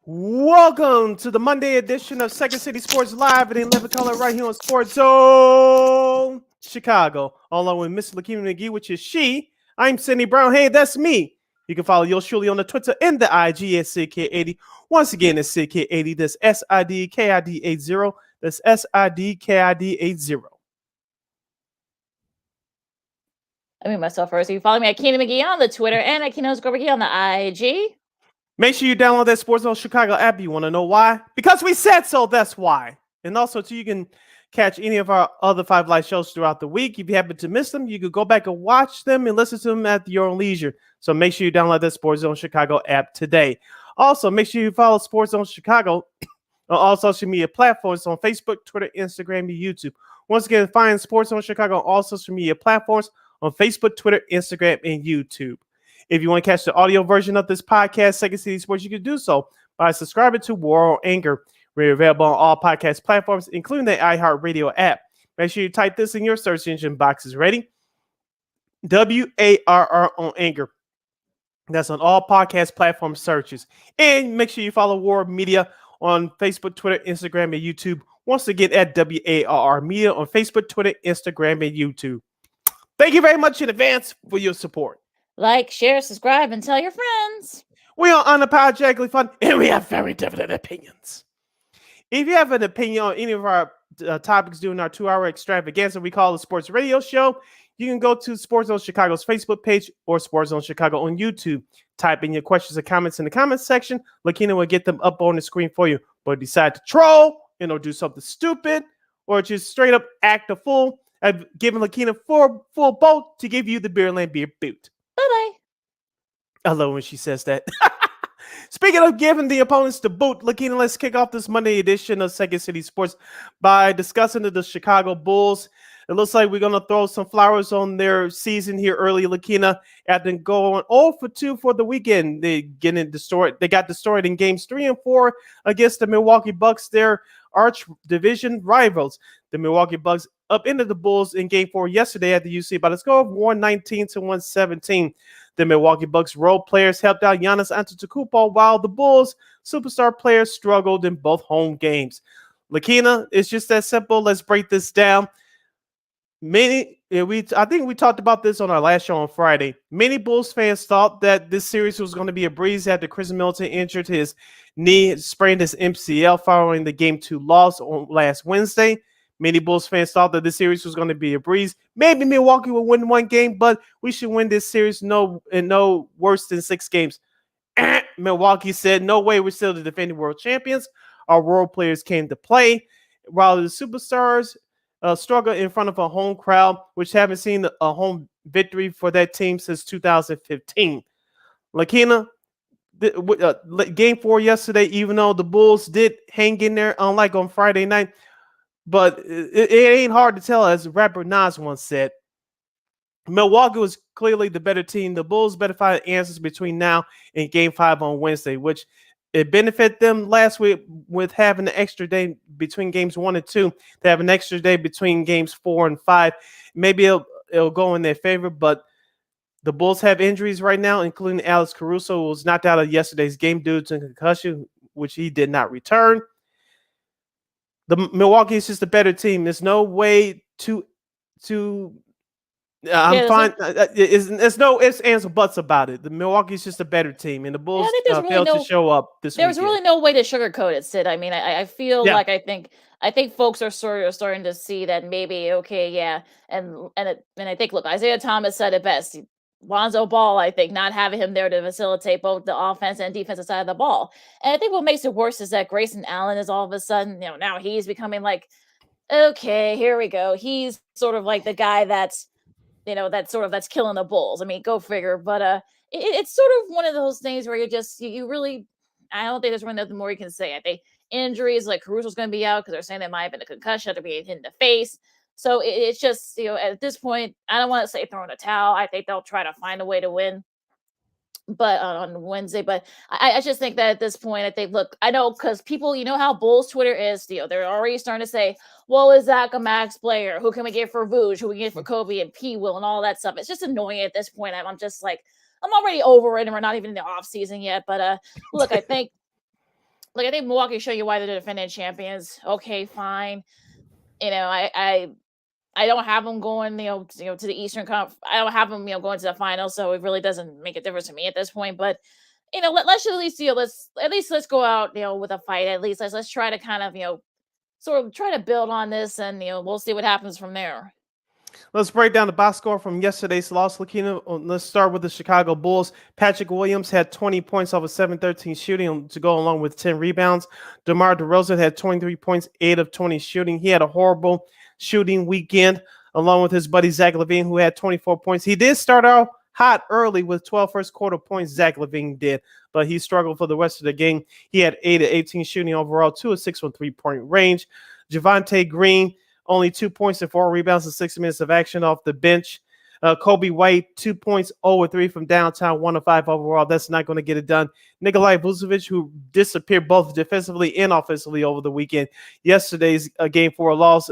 Welcome to the Monday edition of Second City Sports Live in 11 color right here on Sports Zone Chicago. Along with Miss Lakeena McGee, which is she. I'm Cindy Brown. Hey, that's me. You can follow yours truly on the Twitter and the IG at SidK80. Once again, it's SidK80. That's SIDKID80. That's SIDKID80. I mean myself first. You can follow me at Lakeena McGee on the Twitter and at Lakeena_McGee on the IG. Make sure you download that Sports Zone Chicago app. You want to know why? Because we said so, that's why. And also, too, you can catch any of our other 5 live shows throughout the week. If you happen to miss them, you can go back and watch them and listen to them at your own leisure. So make sure you download that Sports Zone Chicago app today. Also, make sure you follow Sports Zone Chicago on all social media platforms on Facebook, Twitter, Instagram, and YouTube. Once again, find Sports Zone Chicago on all social media platforms on Facebook, Twitter, Instagram, and YouTube. If you want to catch the audio version of this podcast, Second City Sports, you can do so by subscribing to World Anchor. We're available on all podcast platforms, including the iHeartRadio app. Make sure you type this in your search engine boxes. Ready? WARR on Anchor. That's on all podcast platform searches. And make sure you follow War Media on Facebook, Twitter, Instagram, and YouTube. Once again, at WARR Media on Facebook, Twitter, Instagram, and YouTube. Thank you very much in advance for your support. Like, share, subscribe, and tell your friends. We are unapologetically fun, and we have very different opinions. If you have an opinion on any of our topics during our 2-hour extravaganza we call the Sports Radio Show, you can go to Sports Zone Chicago's Facebook page or Sports Zone Chicago on YouTube. Type in your questions or comments in the comments section. Lakeena will get them up on the screen for you. But decide to troll, or do something stupid, or just straight up act a fool, I've given Lakeena full boat to give you the Beerland Beer Boot. Bye-bye. I love when she says that. Speaking of giving the opponents the boot, Lakeena, let's kick off this Monday edition of Second City Sports by discussing the Chicago Bulls. It looks like we're going to throw some flowers on their season here early, Lakeena, after going 0-2 for the weekend. They got destroyed in games 3 and 4 against the Milwaukee Bucks, their arch division rivals. The Milwaukee Bucks upended the Bulls in game 4 yesterday at the UC by the score of 119-117. The Milwaukee Bucks role players helped out Giannis Antetokounmpo while the Bulls superstar players struggled in both home games. Lakeena, it's just that simple. Let's break this down. I think we talked about this on our last show on Friday. Many Bulls fans thought that this series was going to be a breeze after Chris Middleton injured his knee, sprained his MCL following the Game 2 loss on last Wednesday. Many Bulls fans thought that this series was going to be a breeze. Maybe Milwaukee will win 1 game, but we should win this series no worse than 6 games. Milwaukee said, no way, we're still the defending world champions. Our role players came to play, while the superstars struggle in front of a home crowd, which haven't seen a home victory for that team since 2015. Lakeena, game 4 yesterday, even though the Bulls did hang in there, unlike on Friday night, but it ain't hard to tell, as rapper Nas once said. Milwaukee was clearly the better team. The Bulls better find answers between now and game 5 on Wednesday, which it benefited them last week with having an extra day between games 1 and 2. They have an extra day between games 4 and 5. Maybe it'll go in their favor, but the Bulls have injuries right now, including Alex Caruso, who was knocked out of yesterday's game due to concussion, which he did not return. The Milwaukee is just a better team. There's no way to I'm fine. There's no ifs, ands, or buts about it. The Milwaukee's just a better team, and the Bulls failed to show up this weekend. There's really no way to sugarcoat it, Sid. I mean, I feel like I think folks are sort of starting to see that maybe, okay, yeah, and I think, look, Isaiah Thomas said it best. Lonzo Ball, I think, not having him there to facilitate both the offense and defensive side of the ball. And I think what makes it worse is that Grayson Allen is all of a sudden, now he's becoming like, okay, here we go. He's sort of like the guy that's killing the Bulls. I mean, go figure. But it's sort of one of those things where you really, I don't think there's really nothing more you can say. I think injuries like Caruso's going to be out because they're saying that might have been a concussion to be hit in the face. So it's just, at this point, I don't want to say throw in a towel. I think they'll try to find a way to win, but on Wednesday. But I just think that at this point, I think, look, I know because people, how Bulls Twitter is, they're already starting to say, well, is Zach a max player? Who can we get for Vooch? Who we get for Kobe and P. Will and all that stuff? It's just annoying at this point. I'm just like, I'm already over it, and we're not even in the off season yet. But look, I think like I think Milwaukee show you why they're the defending champions. Okay, fine. I don't have them going, to the Eastern Conference. I don't have them, going to the finals, so it really doesn't make a difference to me at this point. But let's at least, let's go out, with a fight. At least let's try to kind of, sort of try to build on this, and we'll see what happens from there. Let's break down the box score from yesterday's loss, Lakeena. Let's start with the Chicago Bulls. Patrick Williams had 20 points off of 7-13 shooting to go along with 10 rebounds. DeMar DeRozan had 23 points, 8 of 20 shooting. He had a horrible shooting weekend along with his buddy Zach LaVine, who had 24 points. He did start out hot early with 12 first quarter points, Zach LaVine did, but he struggled for the rest of the game. He had 8 of 18 shooting overall, 2 of 6 from three-point range. Javonte Green, only 2 points and 4 rebounds in 6 minutes of action off the bench. Kobe White, 2 points, 0 of 3 from downtown, 1 of 5 overall. That's not going to get it done. Nikolai Vucevic, who disappeared both defensively and offensively over the weekend. Yesterday's game 4 loss,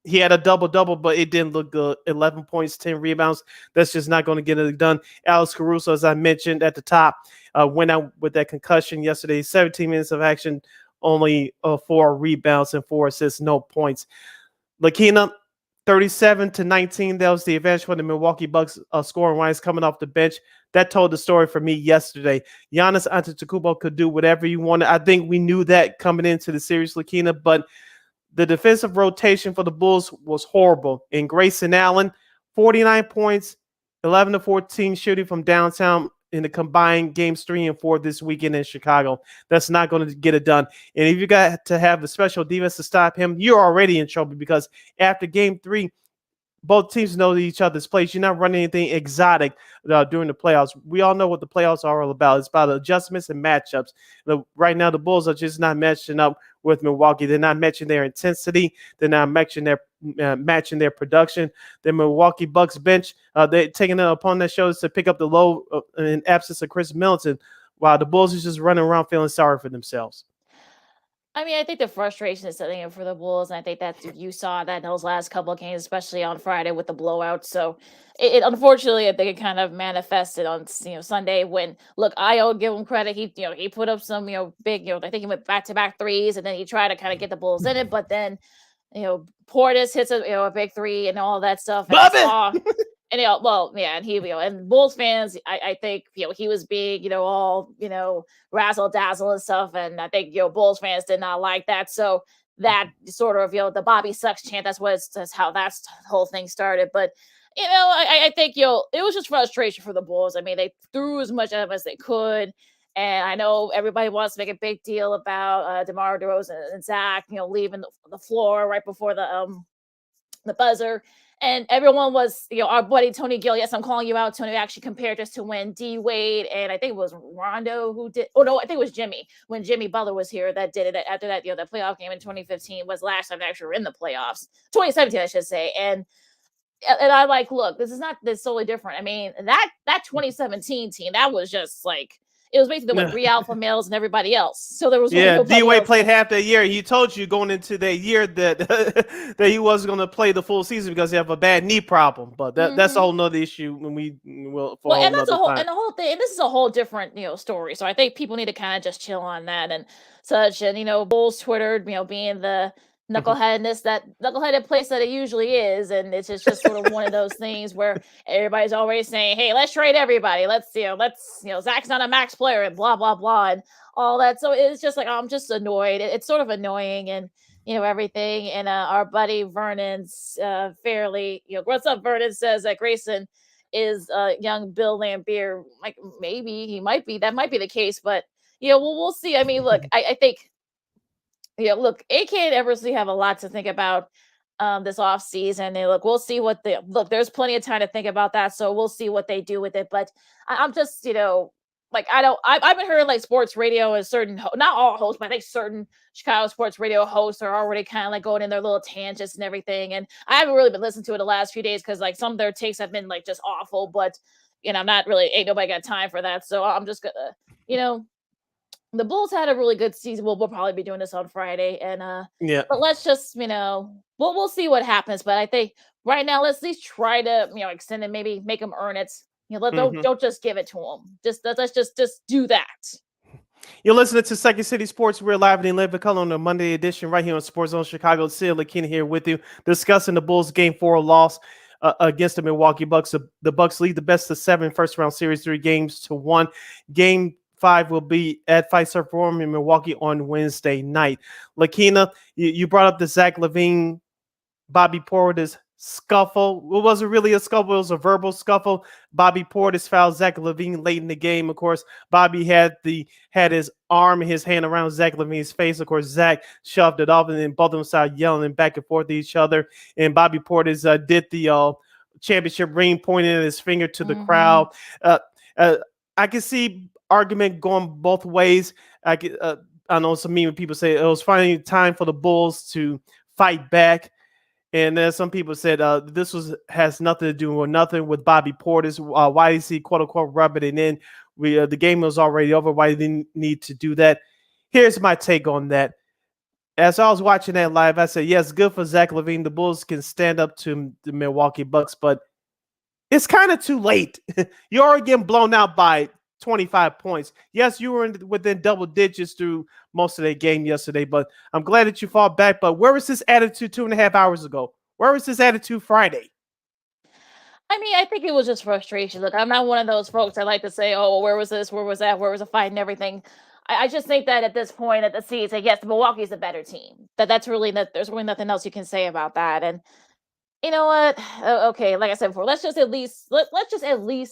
he had a double-double, but it didn't look good. 11 points, 10 rebounds. That's just not going to get it done. Alex Caruso, as I mentioned at the top, went out with that concussion yesterday. 17 minutes of action, only 4 rebounds and 4 assists, no points. Lakeena, 37-19. That was the advantage for the Milwaukee Bucks scoring-wise coming off the bench. That told the story for me yesterday. Giannis Antetokounmpo could do whatever he wanted. I think we knew that coming into the series, Lakeena, but the defensive rotation for the Bulls was horrible. And Grayson Allen, 49 points, 11 of 14 shooting from downtown in the combined games 3 and 4 this weekend in Chicago. That's not going to get it done. And if you got to have a special defense to stop him, you're already in trouble because after game 3, both teams know each other's plays. You're not running anything exotic during the playoffs. We all know what the playoffs are all about. It's about adjustments and matchups. Right now, the Bulls are just not matching up with Milwaukee. They're not matching their intensity. They're not matching their production. The Milwaukee Bucks bench, they're taking it upon their shoulders to pick up the load in absence of Chris Middleton, while the Bulls are just running around feeling sorry for themselves. I mean, I think the frustration is setting in for the Bulls, and I think that you saw that in those last couple of games, especially on Friday with the blowout. So, it unfortunately, I think it kind of manifested on Sunday when look, I'll give him credit. He put up some big I think he went back-to-back threes, and then he tried to kind of get the Bulls in it, but then Portis hits a big three and all that stuff, and Bobby! I saw. And well, yeah, and he, and Bulls fans, I think, he was being, all, razzle dazzle and stuff. And I think, Bulls fans did not like that. So that sort of, the Bobby sucks chant, that's how the whole thing started. But, I think, it was just frustration for the Bulls. I mean, they threw as much at them as they could. And I know everybody wants to make a big deal about DeMar DeRozan and Zach, leaving the floor right before the buzzer. And everyone was, our buddy Tony Gill. Yes, I'm calling you out, Tony. Actually compared us to when D Wade and I think it was Rondo who did. Oh no, I think it was Jimmy when Jimmy Butler was here that did it. After that, the playoff game in 2015 was last time they actually were in the playoffs. 2017, I should say. And I look, this is not this solely different. I mean, that 2017 team, that was just like. It was basically with 3 alpha males and everybody else. So there was D Wade played half that year. He told you going into that year that that he wasn't going to play the full season because he have a bad knee problem. But that's a whole nother issue when we will. And that's and the whole thing. And this is a whole different story. So I think people need to kind of just chill on that and such. And Bulls twittered, being the knuckleheaded place that it usually is, and it's just sort of one of those things where everybody's always saying, hey, let's trade everybody, let's Zach's not a max player and blah blah blah and all that. So it's just like I'm just annoyed. It's sort of annoying and everything. And our buddy Vernon's fairly what's up Vernon says that Grayson is young Bill Laimbeer. Like maybe he might be, that might be the case, but we'll see. I mean, look, I think look, AK and Eversley have a lot to think about this off season. And look, we'll see what there's plenty of time to think about that. So we'll see what they do with it. But I'm just, I've been hearing like sports radio and certain, not all hosts, but I think certain Chicago sports radio hosts are already kind of like going in their little tangents and everything. And I haven't really been listening to it the last few days because like some of their takes have been like just awful, but I'm not really, ain't nobody got time for that. So I'm just gonna, the Bulls had a really good season. We'll probably be doing this on Friday, and but let's just we'll see what happens. But I think right now let's at least try to extend and maybe make them earn it. Don't just give it to them. Let's just do that. You're listening to Second City Sports. We're live in Living Color on the Monday edition right here on Sports Zone Chicago. Sid Lakeena here with you, discussing the Bulls' Game 4 loss against the Milwaukee Bucks. The Bucks lead the best of seven first-round series, 3-1. Game 5 will be at Fiserv Forum in Milwaukee on Wednesday night. Lakeena, you brought up the Zach LaVine Bobby Portis scuffle. It wasn't really a scuffle, it was a verbal scuffle. Bobby Portis fouled Zach LaVine late in the game. Of course, Bobby had his arm and his hand around Zach LaVine's face. Of course, Zach shoved it off, and then both of them started yelling back and forth at each other. And Bobby Portis did the championship ring, pointing his finger to the crowd. Uh, uh, I can see argument going both ways. I know some meme people say it was finally time for the Bulls to fight back. And then some people said this has nothing to do with nothing with Bobby Portis. Why is he quote unquote rubbing it in? The game was already over. Why didn't need to do that? Here's my take on that. As I was watching that live, I said, yes, good for Zach LaVine. The Bulls can stand up to the Milwaukee Bucks, but it's kind of too late. You're already getting blown out by 25 points. Yes, you were within double digits through most of the game yesterday, but I'm glad that you fought back. But where was this attitude 2.5 hours ago? Where was this attitude Friday? I mean, I think it was just frustration. Look, I'm not one of those folks that like to say, "Oh, well, where was this? Where was that? Where was the fight and everything." I just think that at this point at the season, yes, Milwaukee's a better team. That's really that. There's really nothing else you can say about that. And you know what? Okay, like I said before, let's just at least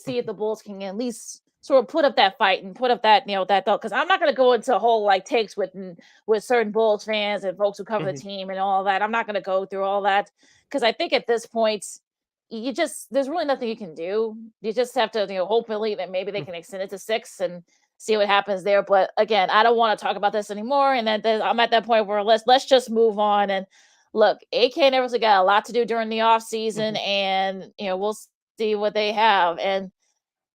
see if the Bulls can at least sort of put up that fight and put up that that thought. Because I'm not going to go into a whole like takes with certain Bulls fans and folks who cover the team and all that. I'm not going to go through all that because I think at this point, you just there's really nothing you can do. You just have to hopefully that maybe they can extend it to 6 and see what happens there. But again, I don't want to talk about this anymore. And then I'm at that point where let's just move on and look, AK and Eversley got a lot to do during the off season, and we'll see what they have. And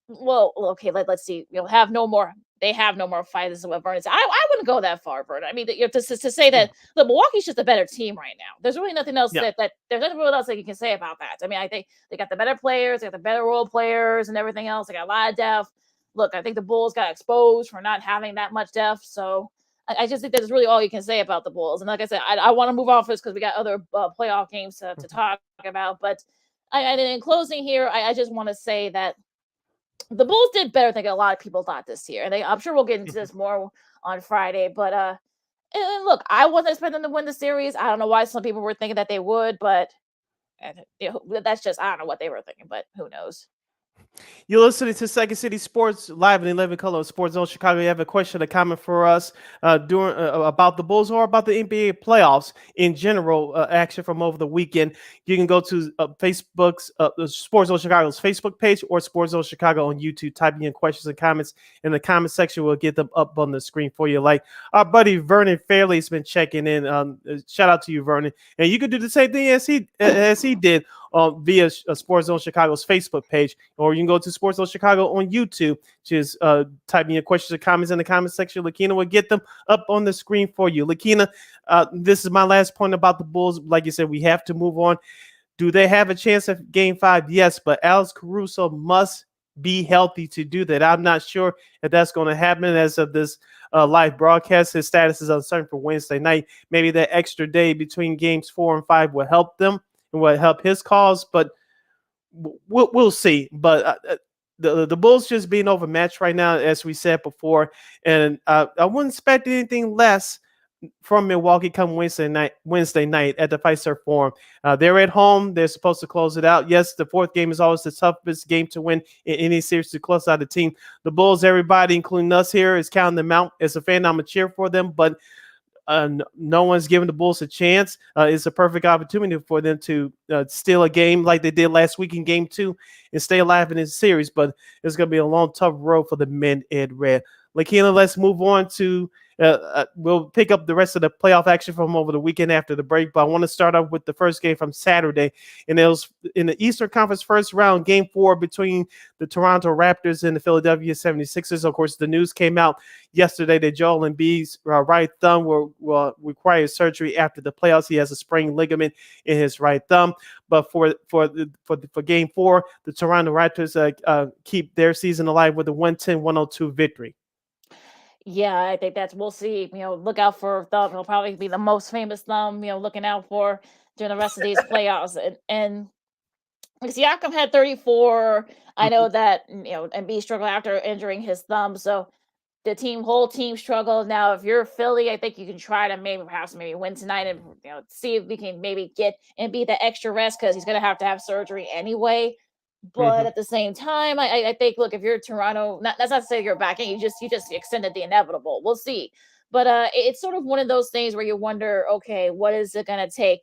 well, okay, let's see. Have no more. They have no more fighters than what Vernon said. I wouldn't go that far, Vernon. I mean, to say that the Milwaukee's just a better team right now. There's really nothing else that there's nothing really else that you can say about that. I mean, I think they got the better players, they got the better role players, and everything else. They got a lot of depth. Look, I think the Bulls got exposed for not having that much depth. So I just think that's really all you can say about the Bulls. And like I said, I want to move off this because we got other playoff games to talk about. But in closing here, I just want to say that the Bulls did better than a lot of people thought this year. And I'm sure we'll get into this more on Friday. But and look, I wasn't expecting them to win the series. I don't know why some people were thinking that they would, but that's just I don't know what they were thinking, but who knows. You're listening to Second City Sports live in 11 color Sports Zone Chicago. You have a question or comment for us about the Bulls or about the NBA playoffs in general, action from over the weekend. You can go to Facebook's Sports Zone Chicago's Facebook page or Sports Zone Chicago on YouTube. Typing in questions and comments in the comment section. We'll get them up on the screen for you. Like our buddy Vernon Fairley has been checking in. Shout out to you, Vernon. And you can do the same thing as he did via Sports Zone Chicago's Facebook page, or you can go to Sports Zone Chicago on YouTube. Just type in your questions or comments in the comment section. Lakeena will get them up on the screen for you. Lakeena, this is my last point about the Bulls. Like you said, we have to move on. Do they have a chance at Game 5? Yes, but Alex Caruso must be healthy to do that. I'm not sure if that's going to happen as of this live broadcast. His status is uncertain for Wednesday night. Maybe that extra day between games 4 and 5 will help them and will help his cause, but we'll see. But the Bulls just being overmatched right now, as we said before, and I wouldn't expect anything less from Milwaukee come Wednesday night at the Fiserv Forum. They're at home. They're supposed to close it out. Yes, the fourth game is always the toughest game to win in any series to close out the team. The Bulls, everybody, including us here, is counting them out. As a fan, I'm a cheer for them, but no one's giving the Bulls a chance. It's a perfect opportunity for them to steal a game like they did last week in Game 2 and stay alive in this series. But it's going to be a long, tough road for the men in red. Lakeena, let's move on to we'll pick up the rest of the playoff action from over the weekend after the break. But I want to start off with the first game from Saturday. And it was in the Eastern Conference first round, Game 4 between the Toronto Raptors and the Philadelphia 76ers. Of course, the news came out yesterday that Joel Embiid's right thumb will require surgery after the playoffs. He has a sprained ligament in his right thumb. But for Game 4, the Toronto Raptors keep their season alive with a 110-102 victory. Yeah, I think that's we'll see. Look out for Thumb. He'll probably be the most famous Thumb. Looking out for during the rest of these playoffs. And because Siakam had 34, I Mhm, know that and B struggled after injuring his thumb. So the whole team struggled. Now, if you're Philly, I think you can try to maybe win tonight and see if we can maybe get and beat the extra rest because he's gonna to have surgery anyway. But mhm. at the same time, I think look, if you're Toronto, that's not to say you're back in, you just extended the inevitable. We'll see. But it's sort of one of those things where you wonder, okay, what is it gonna take?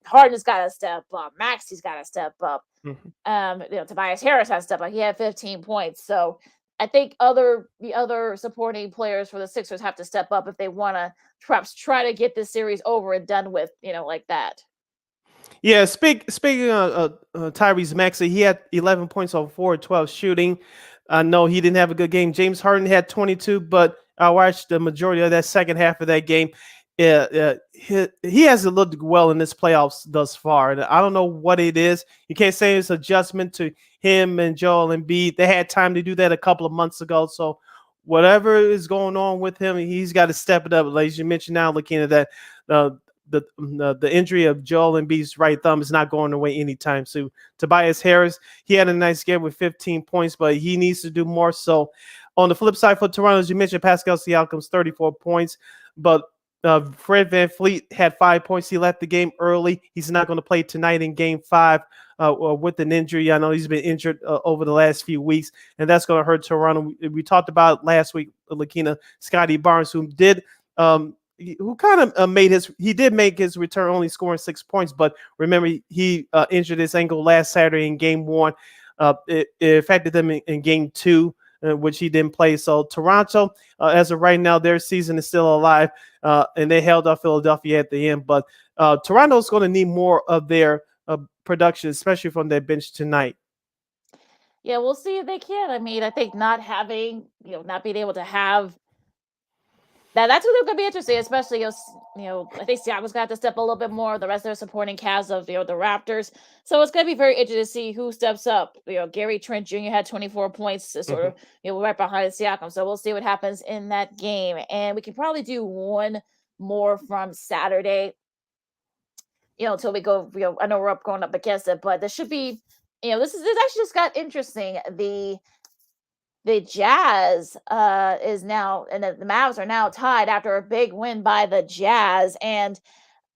Harden's got to step up, Maxi's got to step up. Mhm. Tobias Harris has to step up. He had 15 points, so I think the other supporting players for the Sixers have to step up if they want to perhaps try to get this series over and done with, like that. Yeah, speaking of Tyrese Maxey, he had 11 points on 4 of 12 shooting. I know he didn't have a good game. James Harden had 22, but I watched the majority of that second half of that game. Yeah, he hasn't looked well in this playoffs thus far. And I don't know what it is. You can't say it's adjustment to him and Joel Embiid. They had time to do that a couple of months ago. So whatever is going on with him, he's got to step it up. Like you mentioned now, looking at that, uh, the injury of Joel Embiid's right thumb is not going away anytime soon. Tobias Harris, he had a nice game with 15 points, but he needs to do more. So, on the flip side for Toronto, as you mentioned, Pascal Siakam's 34 points, but Fred VanVleet had 5 points. He left the game early. He's not going to play tonight in Game 5 with an injury. I know he's been injured over the last few weeks, and that's going to hurt Toronto. We talked about last week, Lakeena, Scotty Barnes, um, who kind of he did make his return, only scoring 6 points, but remember he injured his ankle last Saturday in Game 1. It affected them in Game 2, which he didn't play. So Toronto, as of right now, their season is still alive, and they held off Philadelphia at the end. But Toronto's going to need more of their production, especially from their bench tonight. Yeah, we'll see if they can. I mean, I think not being able to have that's really gonna be interesting, especially I think Siakam's got to step a little bit more. The rest of their supporting cast of the Raptors, so it's gonna be very interesting to see who steps up. Gary Trent Jr. had 24 points, sort Mhm. of right behind Siakam. So we'll see what happens in that game, and we can probably do one more from Saturday. Until we go. I know we're going up against it, but this should be. This actually just got interesting. The Jazz is now and the Mavs are now tied after a big win by the Jazz. And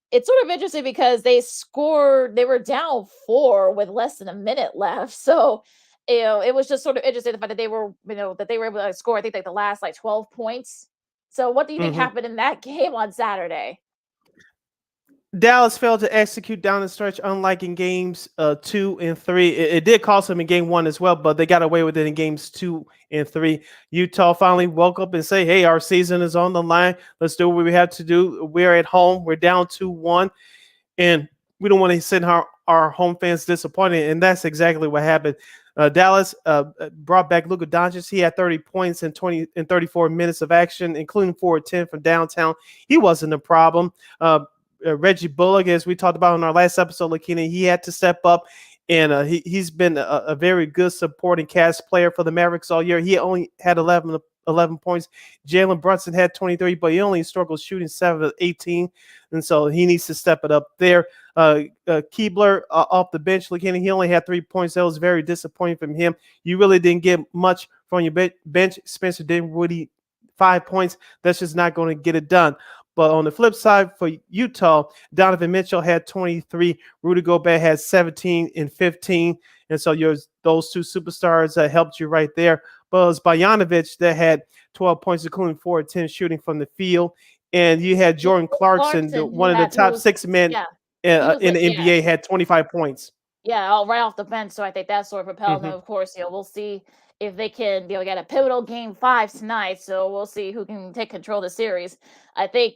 it's sort of interesting because they were down 4 with less than a minute left. So, it was just sort of interesting the fact that they were able to score, I think like the last like 12 points. So what do you think Mhm. happened in that game on Saturday? Dallas failed to execute down the stretch, unlike in games 2 and 3. It did cost them in game 1 as well, but they got away with it in games 2 and 3. Utah finally woke up and say, "Hey, our season is on the line. Let's do what we have to do. We're at home. We're down 2-1, and we don't want to send our home fans disappointed." And that's exactly what happened. Dallas brought back Luka Doncic. He had 30 points in 34 minutes of action, including 4 of 10 from downtown. He wasn't a problem. Reggie Bullock, as we talked about in our last episode, Lakeena, he had to step up, and he's been a very good supporting cast player for the Mavericks all year. He only had 11 points. Jalen Brunson had 23, but he only struggled shooting 7 of 18, and so he needs to step it up there. Keebler off the bench, Lakeena, he only had 3 points. That was very disappointing from him. You really didn't get much from your bench. Spencer Dinwiddie, 5 points. That's just not going to get it done. But on the flip side for Utah, Donovan Mitchell had 23, Rudy Gobert had 17 and 15. And so those two superstars helped you right there. But it was Bojanovic that had 12 points, including 4 of 10 shooting from the field. And you had Yeah, Jordan Clarkson, Clarkson, one of the who top was 6 men yeah, he was in like the NBA, had 25 points. yeah, all right off the bench. So I think that sort of propelled them. Hmm. Of course, we'll see if they can, get a pivotal game 5 tonight. So we'll see who can take control of the series. I think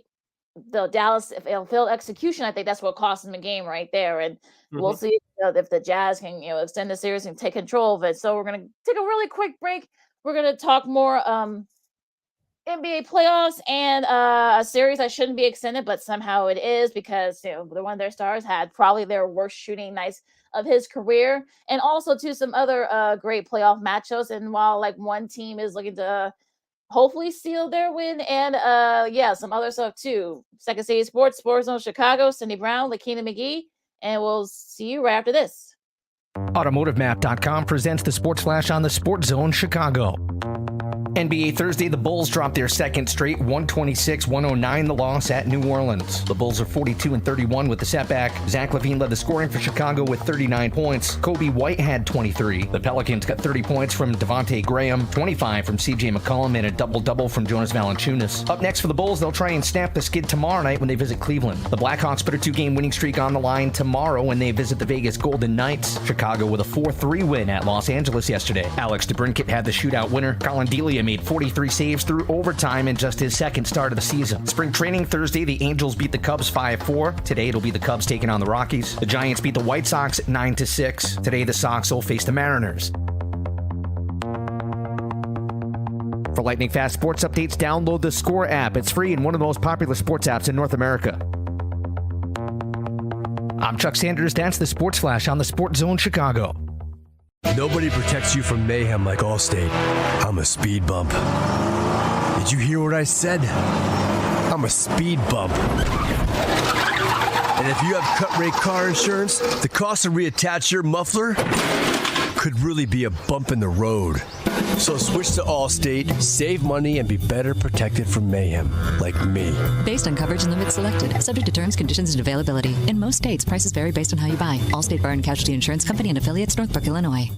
the Dallas, if it'll fail execution, I think that's what cost them the game right there. And we'll Hmm. see if the Jazz can, extend the series and take control of it. So we're gonna take a really quick break. We're gonna talk more NBA playoffs and a series that shouldn't be extended, but somehow it is because the one of their stars had probably their worst shooting nights of his career, and also to some other great playoff matchups. And while like one team is looking to hopefully seal their win. And yeah, some other stuff too. Second City Sports, Sports Zone Chicago, Cindy Brown, Lakeena McGee, and we'll see you right after this. AutomotiveMap.com presents the Sports Flash on the Sports Zone Chicago. NBA Thursday, the Bulls dropped their second straight, 126-109, the loss at New Orleans. The Bulls are 42-31 with the setback. Zach LaVine led the scoring for Chicago with 39 points. Kobe White had 23. The Pelicans got 30 points from Devontae Graham, 25 from CJ McCollum, and a double-double from Jonas Valanciunas. Up next for the Bulls, they'll try and snap the skid tomorrow night when they visit Cleveland. The Blackhawks put a 2-game winning streak on the line tomorrow when they visit the Vegas Golden Knights. Chicago with a 4-3 win at Los Angeles yesterday. Alex DeBrincat had the shootout winner. Colin Delia made 43 saves through overtime in just his second start of the season. Spring training Thursday, the Angels beat the Cubs 5-4. Today, it'll be the Cubs taking on the Rockies. The Giants beat the White Sox 9-6. Today, the Sox will face the Mariners. For lightning fast sports updates, download the Score app. It's free and one of the most popular sports apps in North America. I'm Chuck Sanders. That's the Sports Flash on the Sports Zone Chicago. Nobody protects you from mayhem like Allstate. I'm a speed bump. Did you hear what I said? I'm a speed bump. And if you have cut rate car insurance, the cost to reattach your muffler could really be a bump in the road. So switch to Allstate, save money, and be better protected from mayhem, like me. Based on coverage and limits selected, subject to terms, conditions, and availability. In most states, prices vary based on how you buy. Allstate Bar and Casualty Insurance Company and affiliates, Northbrook, Illinois.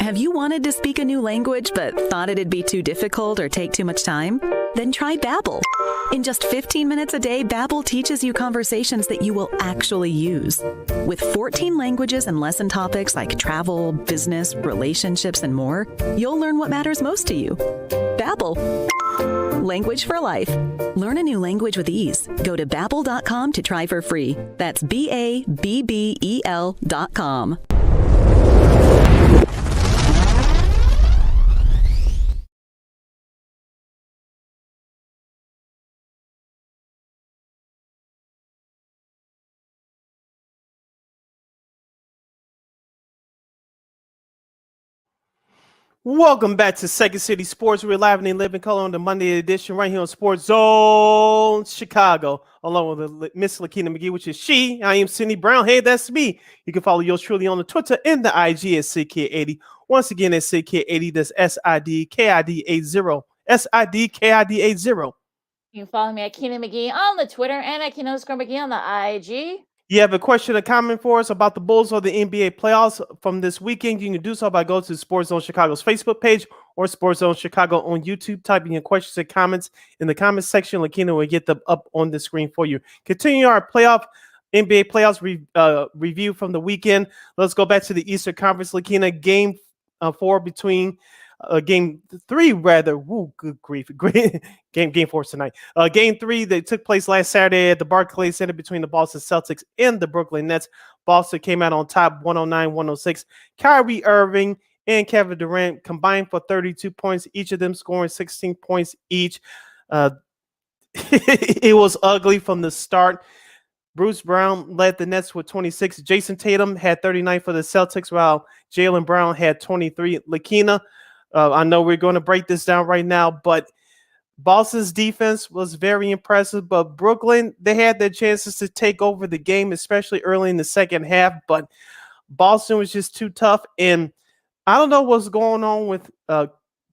Have you wanted to speak a new language but thought it'd be too difficult or take too much time? Then try Babbel. In just 15 minutes a day, Babbel teaches you conversations that you will actually use. With 14 languages and lesson topics like travel, business, relationships, and more, you'll learn what matters most to you. Babbel. Language for life. Learn a new language with ease. Go to Babbel.com to try for free. That's BABBEL.com. Welcome back to Second City Sports. We're live and in living color on the Monday edition right here on Sports Zone Chicago, along with Miss Lakeena McGee, which is she. I am Cindy Brown. Hey, that's me. You can follow yours truly on the Twitter and the IG at SidKid80. Once again, at SidKid80. That's SIDKID80. SIDKID80. You can follow me at Keena McGee on the Twitter and at Keena_McGee on the IG. You have a question or comment for us about the Bulls or the NBA playoffs from this weekend, you can do so by going to Sports Zone Chicago's Facebook page or Sports Zone Chicago on YouTube. Type in your questions and comments in the comment section. Lakeena will get them up on the screen for you. Continue our NBA playoffs review from the weekend. Let's go back to the Eastern Conference. Lakeena, game 4 between game 3 rather. Woo, good grief. Great game 4 tonight. Game 3 that took place last Saturday at the Barclays Center between the Boston Celtics and the Brooklyn Nets. Boston came out on top 109-106. Kyrie Irving and Kevin Durant combined for 32 points, each of them scoring 16 points each. It was ugly from the start. Bruce Brown led the Nets with 26. Jason Tatum had 39 for the Celtics, while Jaylen Brown had 23. Lakeena, I know we're going to break this down right now, but Boston's defense was very impressive. But Brooklyn, they had their chances to take over the game, especially early in the second half. But Boston was just too tough. And I don't know what's going on with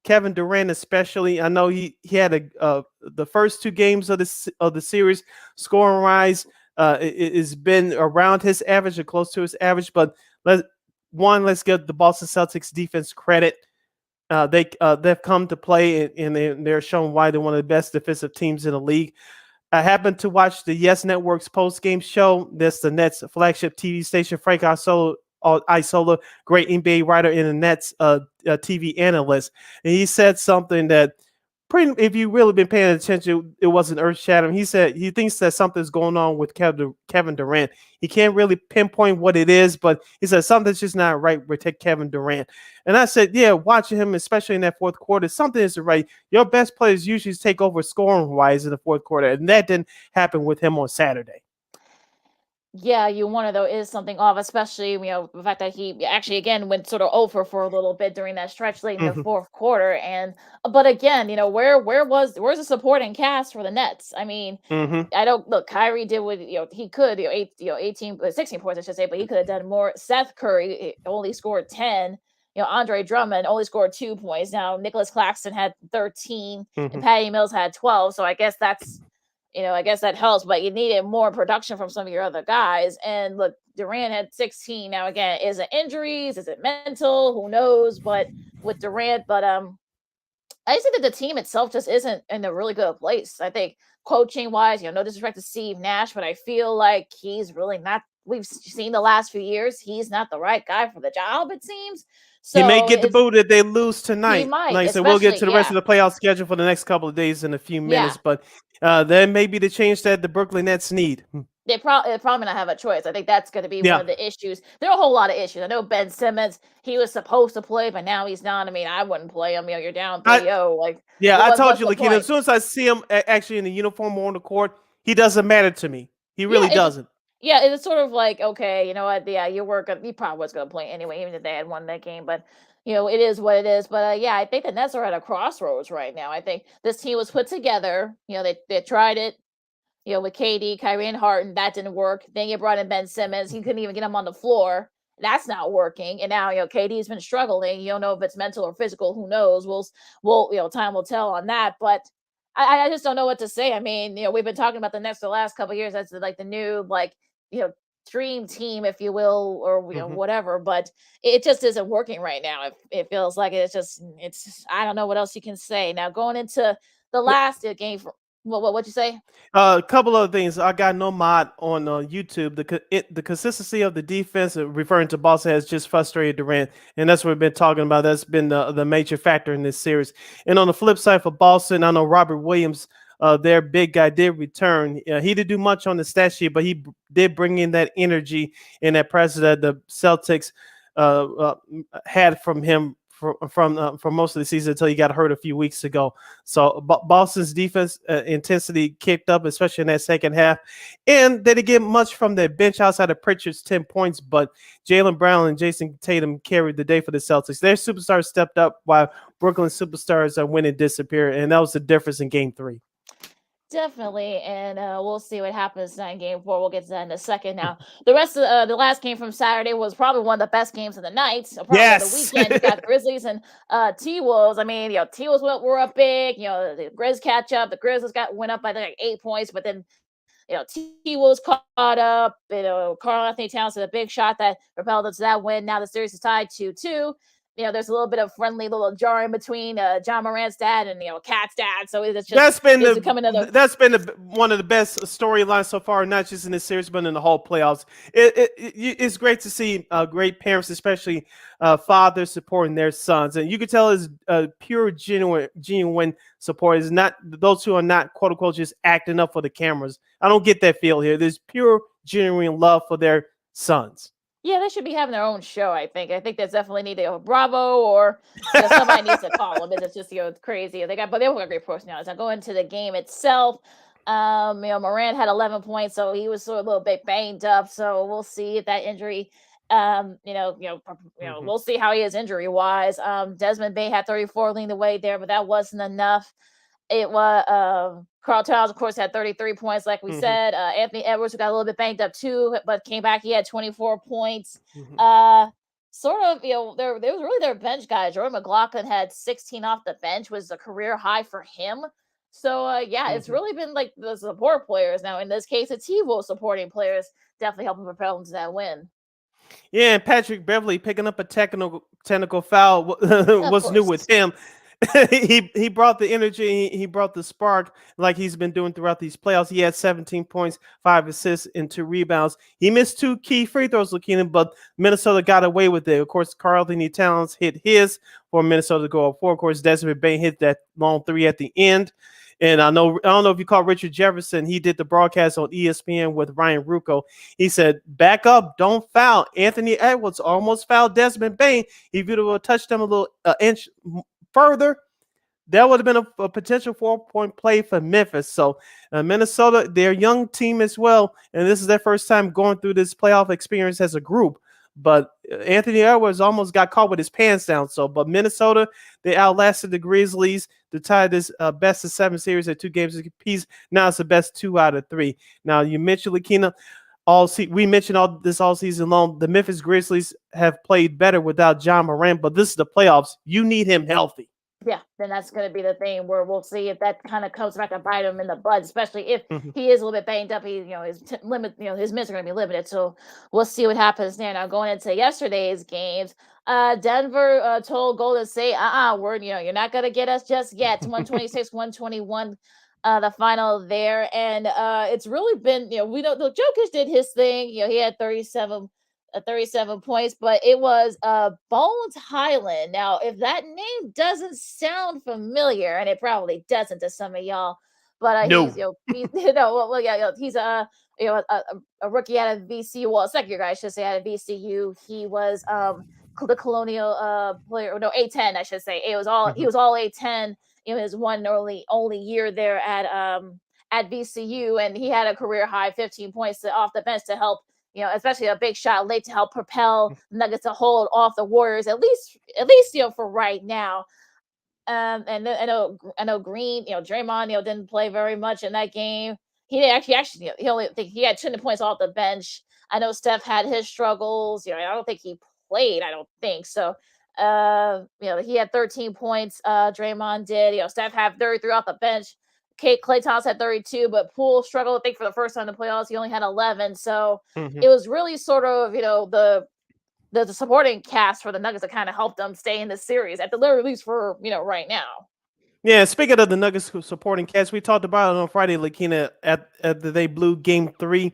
Kevin Durant, especially. I know he had the first 2 games of the series scoring rise. It's been around his average or close to his average. But let's give the Boston Celtics defense credit. They've come to play, and they're showing why they're one of the best defensive teams in the league. I happened to watch the Yes Network's post-game show. That's the Nets' flagship TV station. Frank Isola, great NBA writer and the Nets TV analyst, and he said something that, if you really been paying attention, it wasn't earth-shattering. He said he thinks that something's going on with Kevin Durant. He can't really pinpoint what it is, but he said something's just not right with Kevin Durant. And I said, yeah, watching him, especially in that fourth quarter, something isn't right. Your best players usually take over scoring-wise in the fourth quarter, and that didn't happen with him on Saturday. Yeah, you wonder though, is something off, especially the fact that he actually again went sort of over for a little bit during that stretch late in the Hmm. fourth quarter. And but again, where's the supporting cast for the Nets? I mean, Hmm. I don't look. Kyrie did what he could. 18, 16 points, I should say, but he could have done more. Seth Curry only scored 10. Andre Drummond only scored 2 points. Now Nicholas Claxton had 13, and Hmm. Patty Mills had 12. So I guess I guess that helps. But you needed more production from some of your other guys. And look, Durant had 16. Now again, is it injuries? Is it mental? Who knows? But with Durant, but I just think that the team itself just isn't in a really good place. I think coaching wise, no disrespect to Steve Nash, but I feel like he's really not. We've seen the last few years, he's not the right guy for the job, it seems. He may So get the boot if they lose he tonight. might, Like I said, we'll get especially, to the rest of yeah, the playoff schedule for the next couple of days in a few yeah. minutes, but that may be the change that the Brooklyn Nets need. They're probably not have a choice. I think that's going to be one Yeah. of the issues. There are a whole lot of issues. I know Ben Simmons, he was supposed to play, but now he's not. I mean, I wouldn't play him. You're down I 3-0. Like, Yeah, I told what's you, the Lakeena, as point? soon as I see him actually in the uniform or on the court, he doesn't matter to me. He Yeah, really doesn't. it's sort of like, okay, you know what? Yeah, you probably was going to play anyway, even if they had won that game. But it is what it is. But yeah, I think the Nets are at a crossroads right now. I think this team was put together. They tried it. With KD, Kyrie, and Harden, that didn't work. Then you brought in Ben Simmons. He couldn't even get him on the floor. That's not working. And now, KD's been struggling. You don't know if it's mental or physical. Who knows? Time will tell on that. But I just don't know what to say. I mean, we've been talking about the Nets the last couple of years. That's like the new, like, you know, dream team, if you will, or Hmm. whatever. But it just isn't working right now. It feels like I don't know what else you can say. Now going into the last game for what'd you say? A couple other things. I got no mod on YouTube. The consistency of the defense, referring to Boston, has just frustrated Durant, and that's what we've been talking about. That's been the major factor in this series. And on the flip side for Boston, I know Robert Williams, their big guy, did return. He didn't do much on the stat sheet, but did bring in that energy and that presence that the Celtics had from him for most of the season until he got hurt a few weeks ago. So Boston's defense intensity kicked up, especially in that second half, and they didn't get much from their bench outside of Pritchard's 10 points. But Jaylen Brown and Jason Tatum carried the day for the Celtics. Their superstars stepped up while Brooklyn superstars went and disappeared, and that was the difference in Game 3. Definitely, and we'll see what happens in Game 4. We'll get to that in a second. Now, the rest of the last game from Saturday was probably one of the best games of the night, so probably of the Yes. weekend. You got Grizzlies and T-Wolves. I mean, T-Wolves were up big. The Grizz catch up. The Grizzlies went up by like 8 points, but then T-Wolves caught up. Karl Anthony Towns had a big shot that propelled us to that win. Now the series is tied 2-2. There's a little bit of friendly little jarring between John Morant's dad and Cat's dad. So it's becoming another. That's been one of the best storylines so far, not just in this series but in the whole playoffs. It's great to see great parents, especially fathers, supporting their sons, and you can tell it's pure, genuine support. Is not those who are not quote unquote just acting up for the cameras. I don't get that feel here. There's pure, genuine love for their sons. Yeah, they should be having their own show. I think there's definitely need a Bravo or somebody needs to call them. It's just crazy. They've got great personalities. Now going to the game itself, Morant had 11 points, so he was sort of a little bit banged up. So we'll see if that injury, Mhm. we'll see how he is injury wise. Desmond Bane had 34 leading the way there, but that wasn't enough. It was Carl Towns, of course, had 33 points, like we Mhm. said. Anthony Edwards got a little bit banged up too, but came back. He had 24 points. Mhm. Sort of, there was really their bench guys. Jordan McLaughlin had 16 off the bench, was a career high for him. So yeah, it's Mhm. really been like the support players. Now in this case, the T-Wolves supporting players definitely helping propel them to that win. Yeah, and Patrick Beverly picking up a technical foul Of was new with course. him. He brought the energy, he brought the spark like he's been doing throughout these playoffs. He had 17 points, 5 assists, and 2 rebounds. He missed 2 key free throws, Lakeena, but Minnesota got away with it. Of course, Karl Anthony Towns hit his for Minnesota to go up 4. Of course, Desmond Bane hit that long 3 at the end. And I don't know if you call Richard Jefferson. He did the broadcast on ESPN with Ryan Rucco. He said, "Back up, don't foul." Anthony Edwards almost fouled Desmond Bane. If you would have touched him a little inch further, that would have been a potential 4-point play for Memphis. So Minnesota, they're a young team as well, and this is their first time going through this playoff experience as a group. But Anthony Edwards almost got caught with his pants down. But Minnesota, they outlasted the Grizzlies to tie this best of 7 series at 2 games apiece. Now it's the best 2 out of 3. Now you mentioned Lakeena. We mentioned all season long. The Memphis Grizzlies have played better without Ja Morant, but this is the playoffs. You need him healthy. Yeah, then that's going to be the thing where we'll see if that kind of comes back to bite him in the butt, especially if he is a little bit banged up. His his minutes are going to be limited. So we'll see what happens there. Now going into yesterday's games, Denver told Golden State, you're not going to get us just yet. 126, 121. The final there, and it's really been, we know the Jokic did his thing. He had 37 points, but it was Bones Highland. Now, if that name doesn't sound familiar, and it probably doesn't to some of y'all, but No. he's a rookie out of VCU. Well, a second year guy, I should say, out of VCU. He was the Colonial player, no, A10, I should say. He was all A10 in his one only year there at VCU, and he had a career high 15 points off the bench to help, especially a big shot late to help propel Nuggets to hold off the Warriors at least for right now. And I know Green, Draymond, didn't play very much in that game. He didn't actually he only think he had 20 points off the bench. I know Steph had his struggles. I don't think he played. I don't think so. He had 13 points. Draymond did. Steph had 33 off the bench. Klay Thompson had 32, but Poole struggled, I think, for the first time in the playoffs. He only had 11. So it was really sort of, the supporting cast for the Nuggets that kind of helped them stay in the series at the very least for, right now. Yeah, speaking of the Nuggets supporting cast, we talked about it on Friday, Lakeena, at they blew Game 3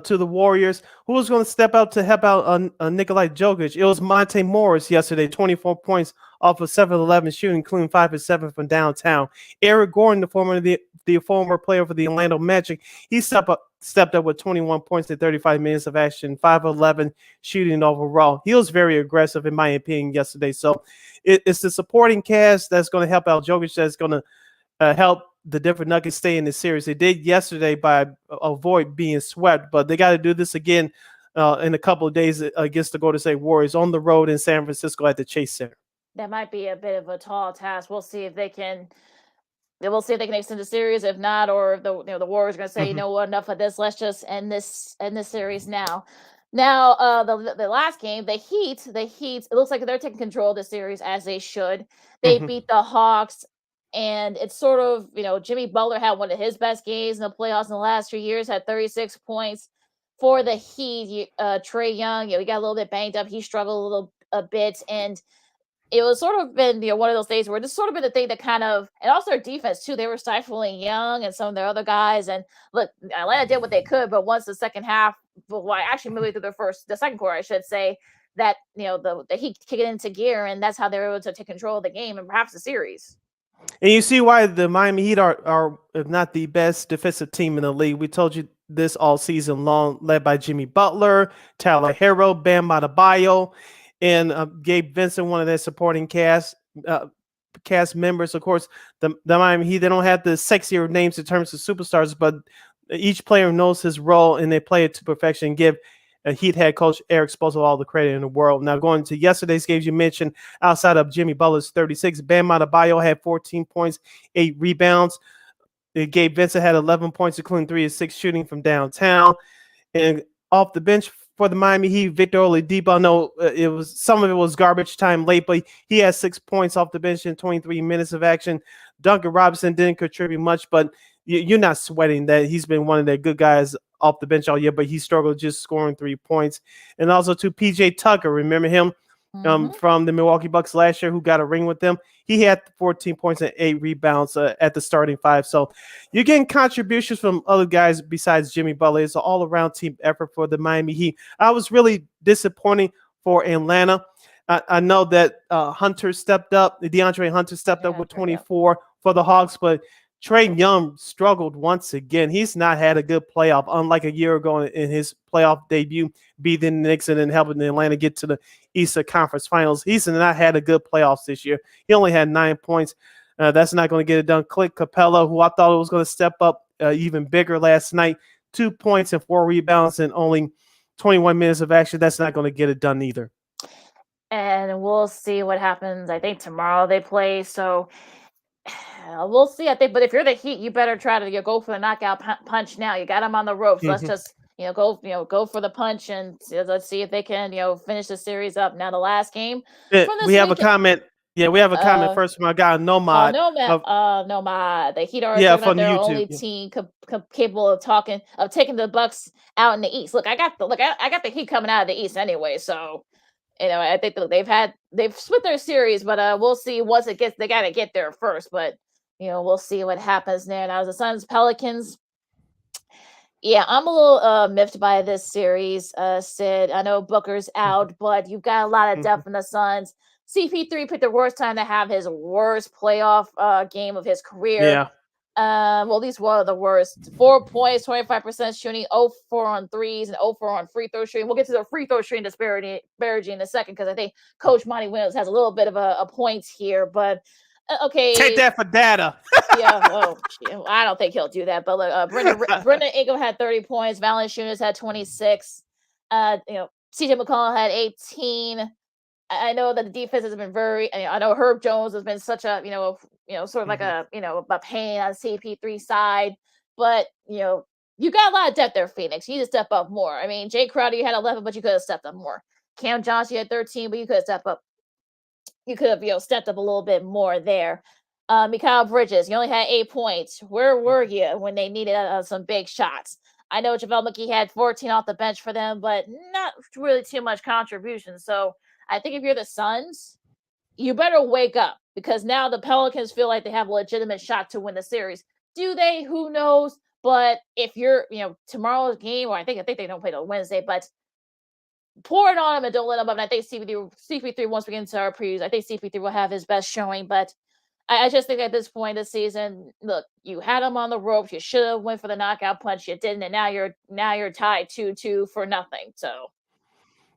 to the Warriors. Who was going to step out to help out Nikola Jokic? It was Monte Morris yesterday, 24 points off of 7-11 shooting, including 5 of 7 from downtown. Eric Gordon, the former player for the Orlando Magic, he stepped up with 21 points in 35 minutes of action, 5 of 11 shooting overall. He was very aggressive, in my opinion, yesterday. So it's the supporting cast that's going to help out Jokic, that's going to help the Denver Nuggets stay in the series. They did yesterday by avoid being swept, but they got to do this again in a couple of days against the Golden State Warriors on the road in San Francisco at the Chase Center. That might be a bit of a tall task. We'll see if they can. We'll see if they can extend the series. If not, or if the Warriors are going to say, enough of this. Let's just end this series now. Now, the last game, the Heat. It looks like they're taking control of the series as they should. They beat the Hawks. And it's sort of, Jimmy Butler had one of his best games in the playoffs in the last 3 years, had 36 points for the Heat. Trae Young, he got a little bit banged up. He struggled a bit. And it was sort of been, one of those days where this sort of been the thing that kind of, and also their defense too, they were stifling Young and some of their other guys. And look, Atlanta did what they could, but once the second half, actually moving through the second quarter, I should say, that, the Heat kicked it into gear, and that's how they were able to take control of the game and perhaps the series. And you see why the Miami Heat are if not the best defensive team in the league. We told you this all season long, led by Jimmy Butler, Tyler Herro, Bam Adebayo, and Gabe Vincent, one of their supporting cast members. Of course, the Miami Heat, they don't have the sexier names in terms of superstars, but each player knows his role, and they play it to perfection. Give Heat head coach Eric Spoelstra all the credit in the world. Now, going to yesterday's games, you mentioned outside of Jimmy Butler's 36, Bam Adebayo had 14 points, 8 rebounds. Gabe Vincent had 11 points, including 3 of 6 shooting from downtown. And off the bench for the Miami Heat, Victor Oladipo, I know some of it was garbage time late, but he had 6 points off the bench in 23 minutes of action. Duncan Robinson didn't contribute much, but you're not sweating that. He's been one of their good guys off the bench all year, but he struggled just scoring 3 points. And also to PJ Tucker, remember him from the Milwaukee Bucks last year, who got a ring with them? He had 14 points and 8 rebounds at the starting 5. So you're getting contributions from other guys besides Jimmy Butler. It's an all-around team effort for the Miami Heat. I was really disappointing for Atlanta. I know that Hunter stepped up. DeAndre Hunter stepped up with 24 for the Hawks, but Trae Young struggled once again. He's not had a good playoff, unlike a year ago in his playoff debut, beating the Knicks and then helping Atlanta get to the Eastern Conference Finals. He's not had a good playoffs this year. He only had 9 points. That's not going to get it done. Clint Capella, who I thought was going to step up even bigger last night, 2 points and 4 rebounds in only 21 minutes of action. That's not going to get it done either. And we'll see what happens. I think tomorrow they play, so we'll see. I think, but if you're the Heat, you better try to go for the knockout punch now. You got them on the ropes. Let's just go for the punch and let's see if they can finish the series up. Now the last game from this we have week, a comment. Yeah, we have a comment first from our guy Nomad. Nomad. The Heat are talking about their only team capable of taking the Bucks out in the East. Look, I got the Heat coming out of the East anyway, so. I think they've split their series, but we'll see once it gets. They got to get there first, but we'll see what happens there. Now, the Suns Pelicans. Yeah, I'm a little miffed by this series, Sid. I know Booker's out, but you've got a lot of depth in the Suns. CP3 picked the worst time to have his worst playoff game of his career. Yeah. Well, these were the worst. 4 points, 25% shooting, 0-4 on threes, and 0-4 on free throw shooting. We'll get to the free throw shooting disparity in a second because I think Coach Monty Williams has a little bit of a point here. But okay, take that for data. Yeah, I don't think he'll do that. But look, Brendan Ingram had 30 points. Valanciunas had 26. CJ McCollum had 18. I know that the defense has been I know Herb Jones has been such a, sort of like a pain on CP3 side, but you got a lot of depth there, Phoenix. You need to step up more. I mean, Jay Crowder, you had 11, but you could have stepped up more. Cam Johnson, you had 13, but you could have stepped up. You could have, stepped up a little bit more there. Mikal Bridges, you only had 8 points. Where were you when they needed some big shots? I know JaVale McGee had 14 off the bench for them, but not really too much contribution. So I think if you're the Suns, you better wake up because now the Pelicans feel like they have a legitimate shot to win the series. Do they? Who knows? But if you're, tomorrow's game, or I think they don't play till Wednesday, but pour it on them and don't let them up. And I think CP3 once we get into our previews, I think CP3 will have his best showing. But I just think at this point of the season, look, you had him on the ropes. You should have went for the knockout punch. You didn't, and now you're tied 2-2 for nothing. So,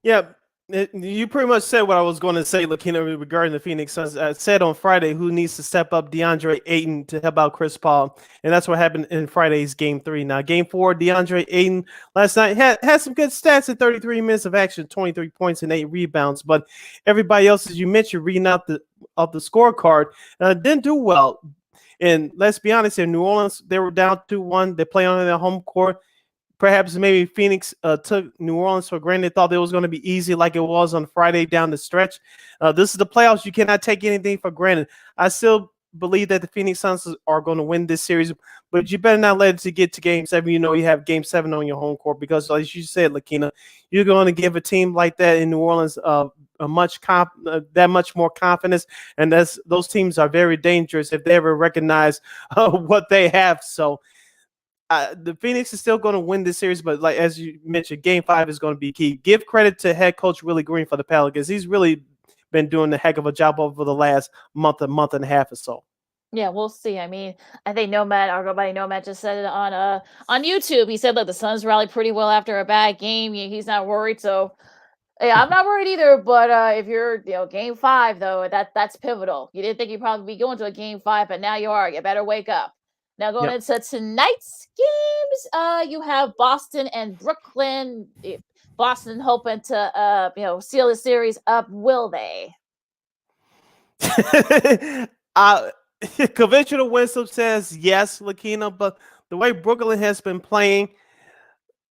yeah. You pretty much said what I was going to say, Lakeena, regarding the Phoenix Suns. I said on Friday who needs to step up DeAndre Ayton to help out Chris Paul, and that's what happened in Friday's Game 3. Now, Game 4, DeAndre Ayton last night had some good stats in 33 minutes of action, 23 points and 8 rebounds, but everybody else, as you mentioned, reading out the scorecard, didn't do well. And let's be honest, in New Orleans, they were down 2-1. They play on their home court. Perhaps maybe Phoenix took New Orleans for granted, thought it was going to be easy like it was on Friday down the stretch. This is the playoffs. You cannot take anything for granted. I still believe that the Phoenix Suns are going to win this series, but you better not let it get to Game 7. You have Game 7 on your home court because, as you said, Lakeena, you're going to give a team like that in New Orleans that much more confidence, and those teams are very dangerous if they ever recognize what they have. So, the Phoenix is still going to win this series, but like as you mentioned, Game 5 is going to be key. Give credit to head coach Willie Green for the Pelicans. He's really been doing a heck of a job over the last month and a half or so. Yeah, we'll see. I mean, I think Nomad just said it on YouTube. He said, look, the Suns rallied pretty well after a bad game. He's not worried. So yeah, I'm not worried either. But if you're, Game 5 though, that's pivotal. You didn't think you'd probably be going to a Game 5, but now you are. You better wake up. Now going into tonight's games, you have Boston and Brooklyn. Boston hoping to seal the series up. Will they? Conventional wisdom says yes, Lakeena, but the way Brooklyn has been playing,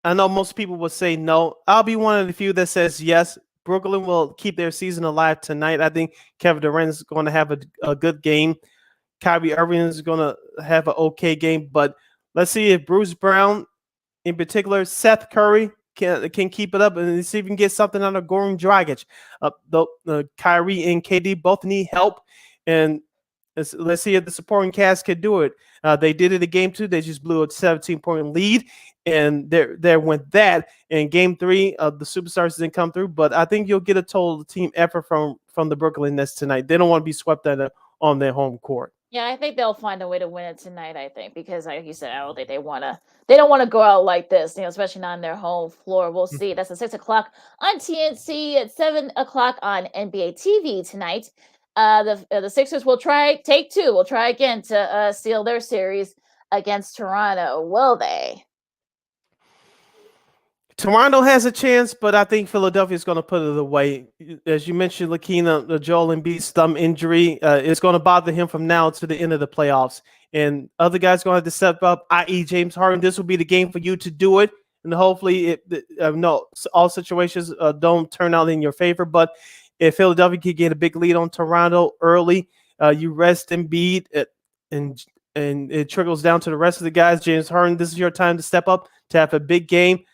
I know most people will say no. I'll be one of the few that says yes. Brooklyn will keep their season alive tonight. I think Kevin Durant is going to have a good game. Kyrie Irving is going to have an okay game, but let's see if Bruce Brown, in particular, Seth Curry can keep it up, and see if we can get something out of Goran Dragic. Kyrie and KD both need help, and let's see if the supporting cast can do it. They did it in Game 2. They just blew a 17-point lead, and there went that. In Game 3, the superstars didn't come through, but I think you'll get a total team effort from the Brooklyn Nets tonight. They don't want to be swept on their home court. Yeah, I think they'll find a way to win it tonight. I think because, like you said, I don't think they don't want to go out like this, especially not on their home floor. We'll see. That's at 6 o'clock on TNC, at 7 o'clock on NBA TV tonight. The Sixers will take two. Will try again to seal their series against Toronto. Will they? Toronto has a chance, but I think Philadelphia is going to put it away. As you mentioned, Lakeena, the Joel Embiid's thumb injury is going to bother him from now to the end of the playoffs. And other guys going to have to step up, i.e. James Harden. This will be the game for you to do it. And hopefully, all situations don't turn out in your favor. But if Philadelphia can get a big lead on Toronto early, you rest Embiid, and it trickles down to the rest of the guys. James Harden, this is your time to step up, to have a big game.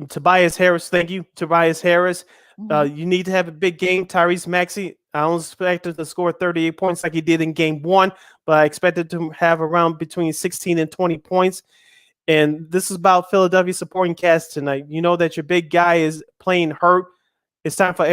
Tobias Harris, thank you, Tobias Harris. You need to have a big game. Tyrese Maxey, I don't expect him to score 38 points like he did in game one, but I expected to have around between 16 and 20 points. And this is about Philadelphia supporting cast tonight. You know that your big guy is playing hurt. It's time for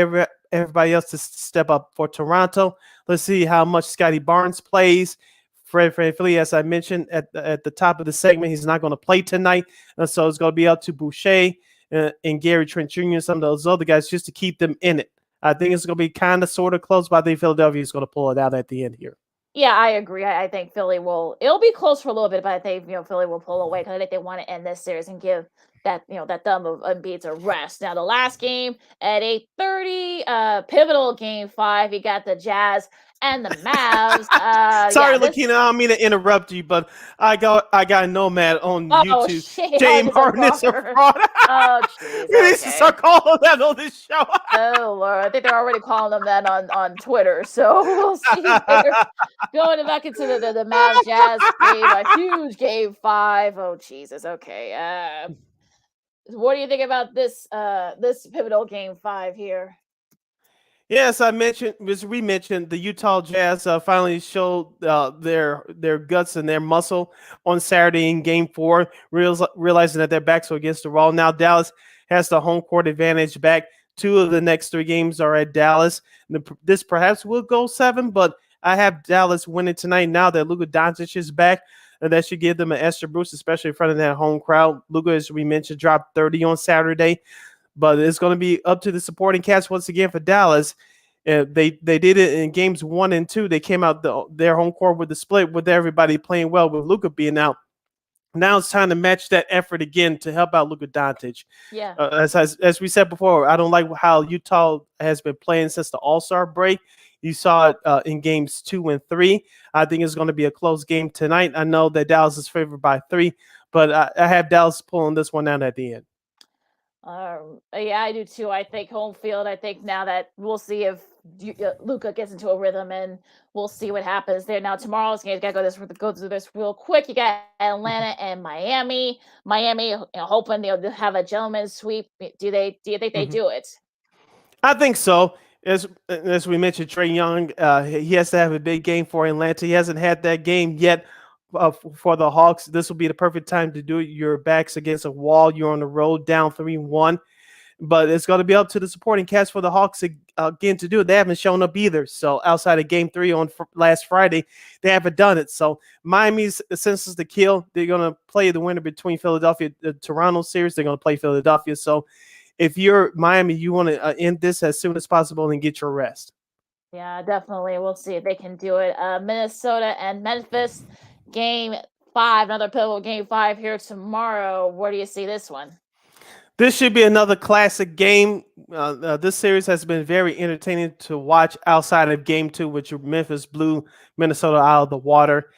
everybody else to step up. For Toronto, let's see how much Scotty Barnes plays. Fred VanVleet, as I mentioned at the top of the segment, he's not going to play tonight. So it's going to be up to Boucher and Gary Trent Jr. and some of those other guys just to keep them in it. I think it's going to be kind of sort of close, but I think Philadelphia is going to pull it out at the end here. Yeah, I agree. I think Philly will. It'll be close for a little bit, but I think Philly will pull away because I think they want to end this series and give that thumb of Embiid's a rest. Now the last game at 8:30, pivotal game 5. You got the Jazz and the Mavs. Sorry, Lakeena, I don't mean to interrupt you, but I got Nomad on YouTube. Shit. James Harden is a fraud. Oh, jeez. You need to start calling that on this show. Oh, Lord. I think they're already calling them that on Twitter. So we'll see here. Going back into the Mavs Jazz game, a huge game 5. Oh, Jesus. Okay. What do you think about this pivotal game 5 here? Yes, we mentioned the Utah Jazz finally showed their guts and their muscle on Saturday in Game 4, realizing that their backs were against the wall. Now Dallas has the home court advantage back. 2 of the next 3 games are at Dallas. This perhaps will go 7, but I have Dallas winning tonight now that Luka Doncic is back. And that should give them an extra boost, especially in front of that home crowd. Luka, as we mentioned, dropped 30 on Saturday. But it's going to be up to the supporting cast once again for Dallas. They did it in games 1 and 2. They came out their home court with the split with everybody playing well with Luka being out. Now it's time to match that effort again to help out Luka Doncic. Yeah. As we said before, I don't like how Utah has been playing since the All-Star break. You saw it in games 2 and 3. I think it's going to be a close game tonight. I know that Dallas is favored by 3, but I have Dallas pulling this one out at the end. Yeah, I do too. I think home field. I think now that we'll see if Luka gets into a rhythm, and we'll see what happens there. Now tomorrow's game, got to go through this real quick. You got Atlanta and Miami. Miami, hoping they'll have a gentleman's sweep. Do you think they do it? I think so. As we mentioned, Trae Young, he has to have a big game for Atlanta. He hasn't had that game yet for the Hawks. This will be the perfect time to do it. Your back's against a wall. You're on the road down 3-1. But it's going to be up to the supporting cast for the Hawks again to do it. They haven't shown up either. So outside of game 3 on last Friday, they haven't done it. So Miami's senses the kill. They're going to play the winner between Philadelphia and Toronto series. They're going to play Philadelphia. So if you're Miami, you want to end this as soon as possible and get your rest. Yeah, definitely. We'll see if they can do it. Minnesota and Memphis, game 5, another pivotal game 5 here tomorrow. Where do you see this one? This should be another classic game. This series has been very entertaining to watch outside of game 2, which Memphis blew Minnesota out of the water.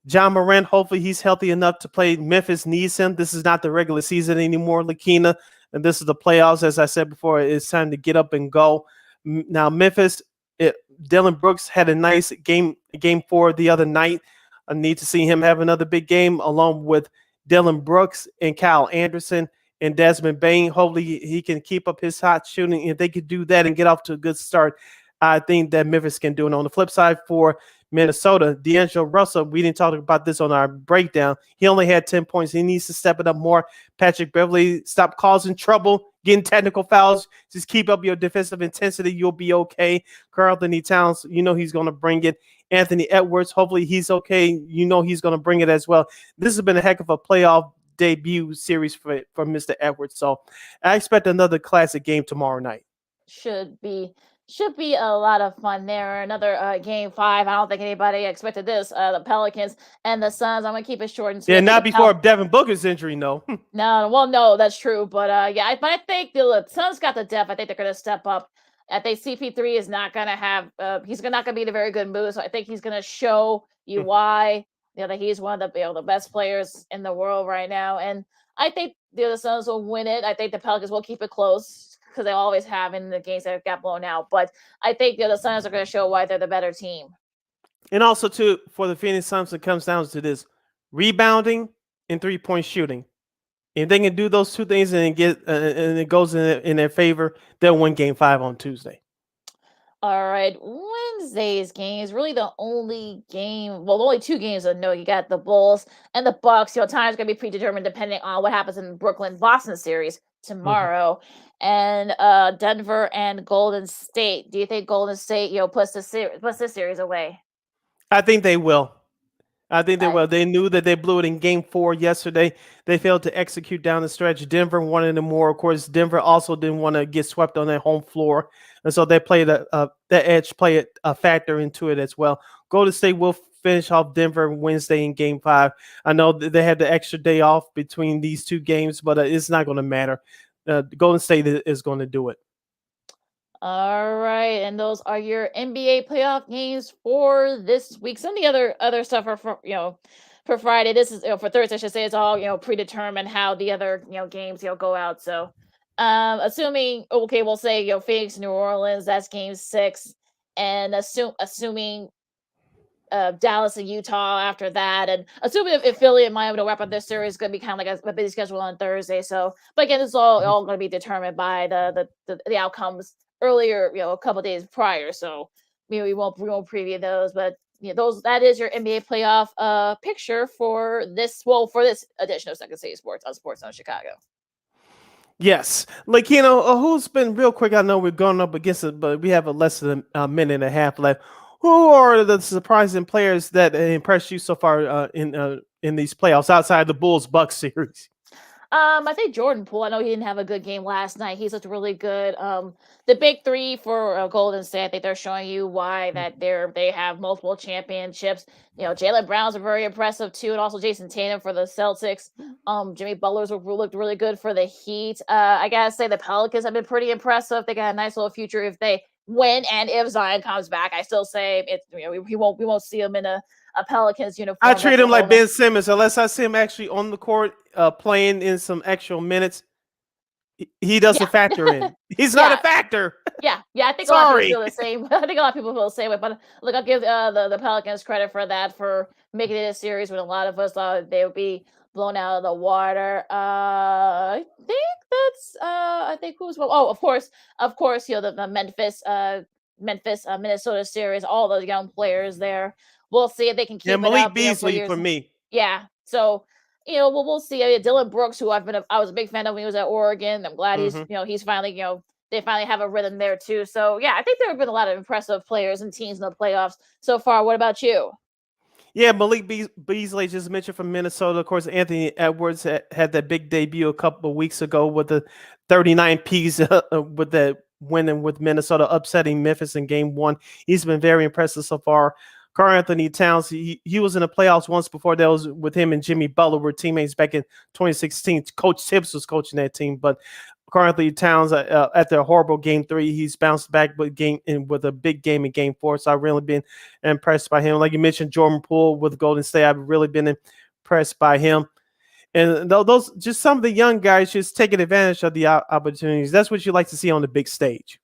John Morant, hopefully he's healthy enough to play. Memphis needs him. This is not the regular season anymore, Lakeena. And this is the playoffs. As I said before, it's time to get up and go. Now, Memphis, Dillon Brooks had a nice game 4 the other night. I need to see him have another big game along with Dillon Brooks and Kyle Anderson and Desmond Bane. Hopefully he can keep up his hot shooting. If they could do that and get off to a good start, I think that Memphis can do it. On the flip side for Minnesota, D'Angelo Russell, we didn't talk about this on our breakdown. He only had 10 points. He needs to step it up more. Patrick Beverley, stop causing trouble, getting technical fouls. Just keep up your defensive intensity. You'll be okay. Karl-Anthony Towns, he's going to bring it. Anthony Edwards, hopefully he's okay. He's going to bring it as well. This has been a heck of a playoff debut series for Mr. Edwards. So I expect another classic game tomorrow night. Should be should be a lot of fun there. Another game 5. I don't think anybody expected this. The Pelicans and the Suns. I'm gonna keep it short and sweet. Yeah, not before Devin Booker's injury, no. No, well, no, that's true. But yeah, but I think the Suns got the depth. I think they're gonna step up. I think CP3 is not gonna have. He's not gonna be in a very good mood. So I think he's gonna show you why. That he's one of the the best players in the world right now. And I think the Suns will win it. I think the Pelicans will keep it close because they always have in the games that got blown out. But I think the Suns are going to show why they're the better team. And also, too, for the Phoenix Suns, it comes down to this: rebounding and 3-point shooting. If they can do those two things and it goes in their favor, they'll win Game 5 on Tuesday. All right, Wednesday's game is really the only game. Well, only 2 games I know. You got the Bulls and the Bucks. Time's gonna be predetermined depending on what happens in the Brooklyn-Boston series tomorrow, and Denver and Golden State. Do you think Golden State, puts this series away? I think they will. They knew that they blew it in Game 4 yesterday. They failed to execute down the stretch. Denver wanted it more. Of course, Denver also didn't want to get swept on their home floor, and so they played that edge play a factor into it as well. Golden State will finish off Denver Wednesday in Game 5. I know that they had the extra day off between these 2 games, but it's not going to matter. Golden State is going to do it. All right, and those are your NBA playoff games for this week. Some of the other stuff are for for Friday. This is for Thursday. I should say it's all predetermined how the other games go out. So, assuming we'll say Phoenix, New Orleans. That's Game 6, and assuming Dallas and Utah after that, and assuming if Philly and Miami to wrap up their series, is going to be kind of like a busy schedule on Thursday. So, but again, it's all going to be determined by the outcomes earlier, a couple days prior. So we won't preview those, but that is your NBA playoff picture for this edition of Second City Sports on Sports Zone Chicago. Yes, Lakeena, who's been real quick? I know we're going up against it, but we have less than a minute and a half left. Who are the surprising players that impressed you so far in these playoffs outside the Bulls-Bucks series? I think Jordan Poole. I know he didn't have a good game last night. He's looked really good. The big 3 for Golden State, I think they're showing you why that they have multiple championships. Jaylen Brown's very impressive too, and also Jason Tatum for the Celtics. Jimmy Butler's looked really good for the Heat. I gotta say the Pelicans have been pretty impressive. They got a nice little future if they win, and if Zion comes back. I still say we won't see him in a Pelicans uniform. I treat him like Ben Simmons unless I see him actually on the court playing in some actual minutes. He doesn't factor in. He's not a factor. Yeah. I think a lot of people feel the same. I think a lot of people feel the same way. But look, I'll give the Pelicans credit for that, for making it a series when a lot of us thought they would be blown out of the water. I think who's of course, the Memphis, Minnesota series, all those young players there. We'll see if they can keep it Malik up. Beasley for me. Yeah. So we'll see. Dylan Brooks, who I was a big fan of when he was at Oregon. I'm glad he's finally they finally have a rhythm there too. So yeah, I think there have been a lot of impressive players and teams in the playoffs so far. What about you? Yeah, Malik Beasley just mentioned from Minnesota. Of course, Anthony Edwards had that big debut a couple of weeks ago with the 39 Ps with that winning with Minnesota, upsetting Memphis in Game 1. He's been very impressive so far. Karl Anthony Towns, he was in the playoffs once before. That was with him and Jimmy Butler were teammates back in 2016. Coach Tibbs was coaching that team, but Karl Anthony Towns, after a horrible Game 3, he's bounced back with a big game in Game 4. So I've really been impressed by him. Like you mentioned, Jordan Poole with Golden State, I've really been impressed by him. And those just some of the young guys just taking advantage of the opportunities. That's what you like to see on the big stage.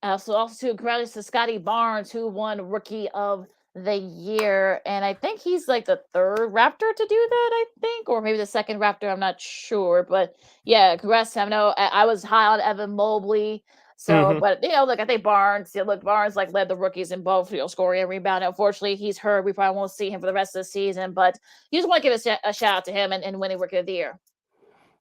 So also congratulations to Scotty Barnes, who won Rookie of the Year, and I think he's like the 3rd Raptor to do that, I think, or maybe the 2nd Raptor, I'm not sure, but yeah, congrats to him. I know I was high on Evan Mobley, so but look, I think Barnes Barnes led the rookies in both scoring and rebounding. Unfortunately, he's hurt. We probably won't see him for the rest of the season, but you just want to give a shout out to him and winning Rookie of the Year.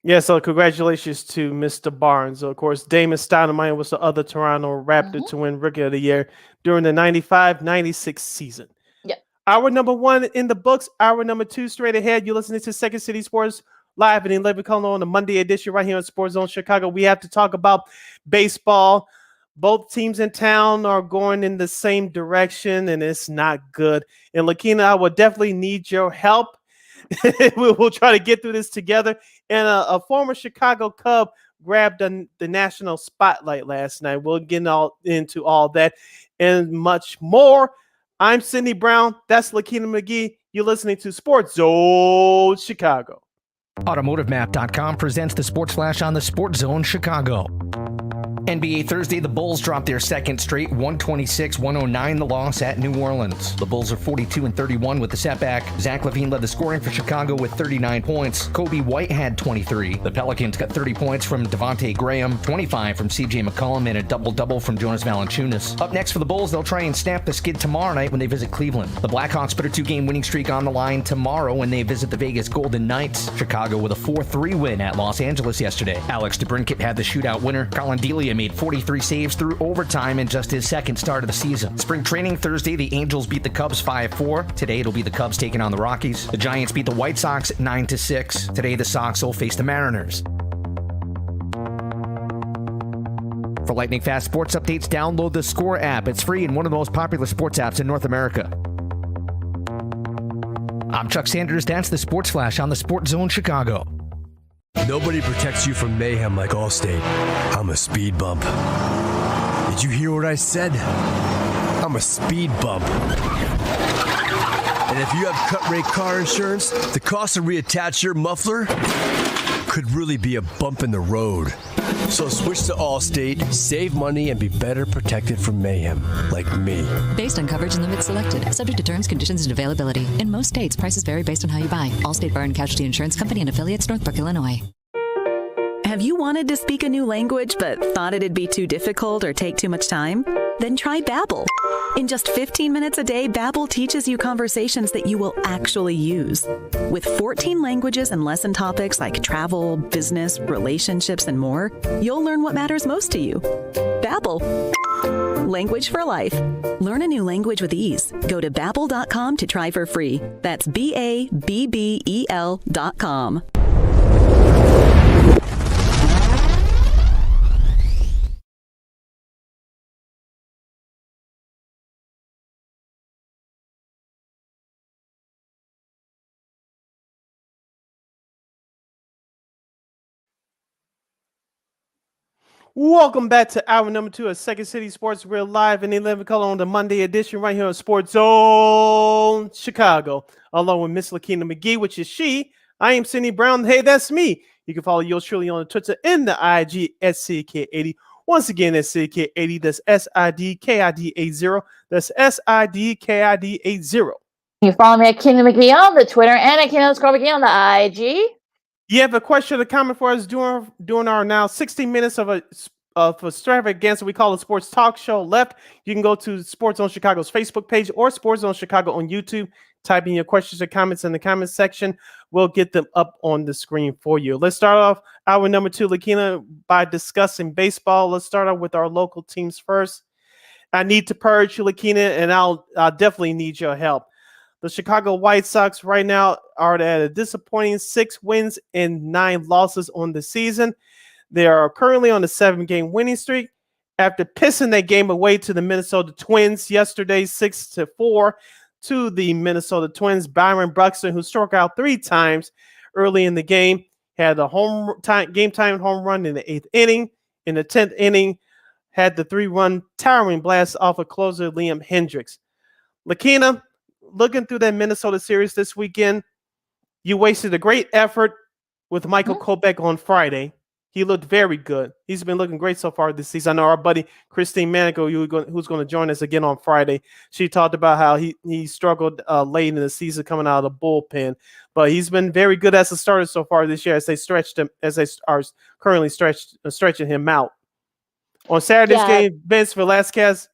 Yeah, so congratulations to Mr. Barnes. Of course, Damon Stoudemire was the other Toronto Raptor to win Rookie of the Year during the 95-96 season. Yep. Hour number 1 in the books. Hour number 2 straight ahead. You're listening to Second City Sports live in 11 color on the Monday edition right here on Sports Zone Chicago. We have to talk about baseball. Both teams in town are going in the same direction, and it's not good. And Lakeena, I will definitely need your help. We'll try to get through this together. And a former Chicago Cub grabbed the national spotlight last night. We'll get into all that and much more. I'm Sydney Brown. That's Lakeena McGee. You're listening to Sports Zone Chicago. AutomotiveMap.com presents the Sports Flash on the Sports Zone Chicago. NBA Thursday, the Bulls dropped their second straight 126-109, the loss at New Orleans. The Bulls are 42-31 with the setback. Zach LaVine led the scoring for Chicago with 39 points. Kobe White had 23. The Pelicans got 30 points from Devontae Graham, 25 from CJ McCollum, and a double-double from Jonas Valanciunas. Up next for the Bulls, they'll try and snap the skid tomorrow night when they visit Cleveland. The Blackhawks put a 2-game winning streak on the line tomorrow when they visit the Vegas Golden Knights. Chicago with a 4-3 win at Los Angeles yesterday. Alex DeBrincat had the shootout winner. Colin Delia made 43 saves through overtime in just his second start of the season. Spring training Thursday, the Angels beat the Cubs 5-4. Today, it'll be the Cubs taking on the Rockies. The Giants beat the White Sox 9-6. Today, the Sox will face the Mariners. For lightning fast sports updates, download the Score app. It's free and one of the most popular sports apps in North America. I'm Chuck Sanders. That's the Sports Flash on the Sports Zone Chicago. Nobody protects you from mayhem like Allstate. I'm a speed bump. Did you hear what I said? I'm a speed bump. And if you have cut rate car insurance, the cost to reattach your muffler could really be a bump in the road. So switch to Allstate, save money, and be better protected from mayhem, like me. Based on coverage and limits selected, subject to terms, conditions, and availability. In most states, prices vary based on how you buy. Allstate Bar and Casualty Insurance Company and affiliates, Northbrook, Illinois. Have you wanted to speak a new language but thought it'd be too difficult or take too much time? Then try Babbel. In just 15 minutes a day, Babbel teaches you conversations that you will actually use. With 14 languages and lesson topics like travel, business, relationships, and more, you'll learn what matters most to you. Babbel. Language for life. Learn a new language with ease. Go to Babbel.com to try for free. That's BABBEL.com. Welcome back to hour number 2 of Second City Sports. We're live in 11 color on the Monday edition right here on Sports Zone Chicago, along with Miss Lakeena McGee, which is she. I am Sydney Brown. Hey, that's me. You can follow yours truly on the Twitter and the IG at CK80. Once again, that's CK80. That's SIDKID80. That's SIDKID80. You follow me at Keena McGee on the Twitter and at Keena_McGee on the IG. You have a question or comment for us during our now 60 minutes of extravaganza we call a sports talk show left. You can go to Sports Zone Chicago's Facebook page or Sports Zone Chicago on YouTube. Type in your questions or comments in the comments section. We'll get them up on the screen for you. Let's start off hour number 2, Lakeena, by discussing baseball. Let's start off with our local teams first. I need to purge you, Lakeena, and I'll definitely need your help. The Chicago White Sox right now are at a disappointing 6 wins and 9 losses on the season. They are currently on a 7-game winning streak after pissing that game away to the Minnesota Twins yesterday, 6-4 to the Minnesota Twins. Byron Buxton, who struck out 3 times early in the game, had a game-time home run in the 8th inning. In the 10th inning, had the 3-run towering blast off of closer Liam Hendricks. Lakeena, looking through that Minnesota series this weekend, you wasted a great effort with Michael Kopech on Friday. He looked very good. He's been looking great so far this season. I know our buddy Christine Manico, who's going to join us again on Friday, she talked about how he struggled late in the season coming out of the bullpen, but he's been very good as a starter so far this year as they are currently stretching him out. On Saturday's game, Vince Velasquez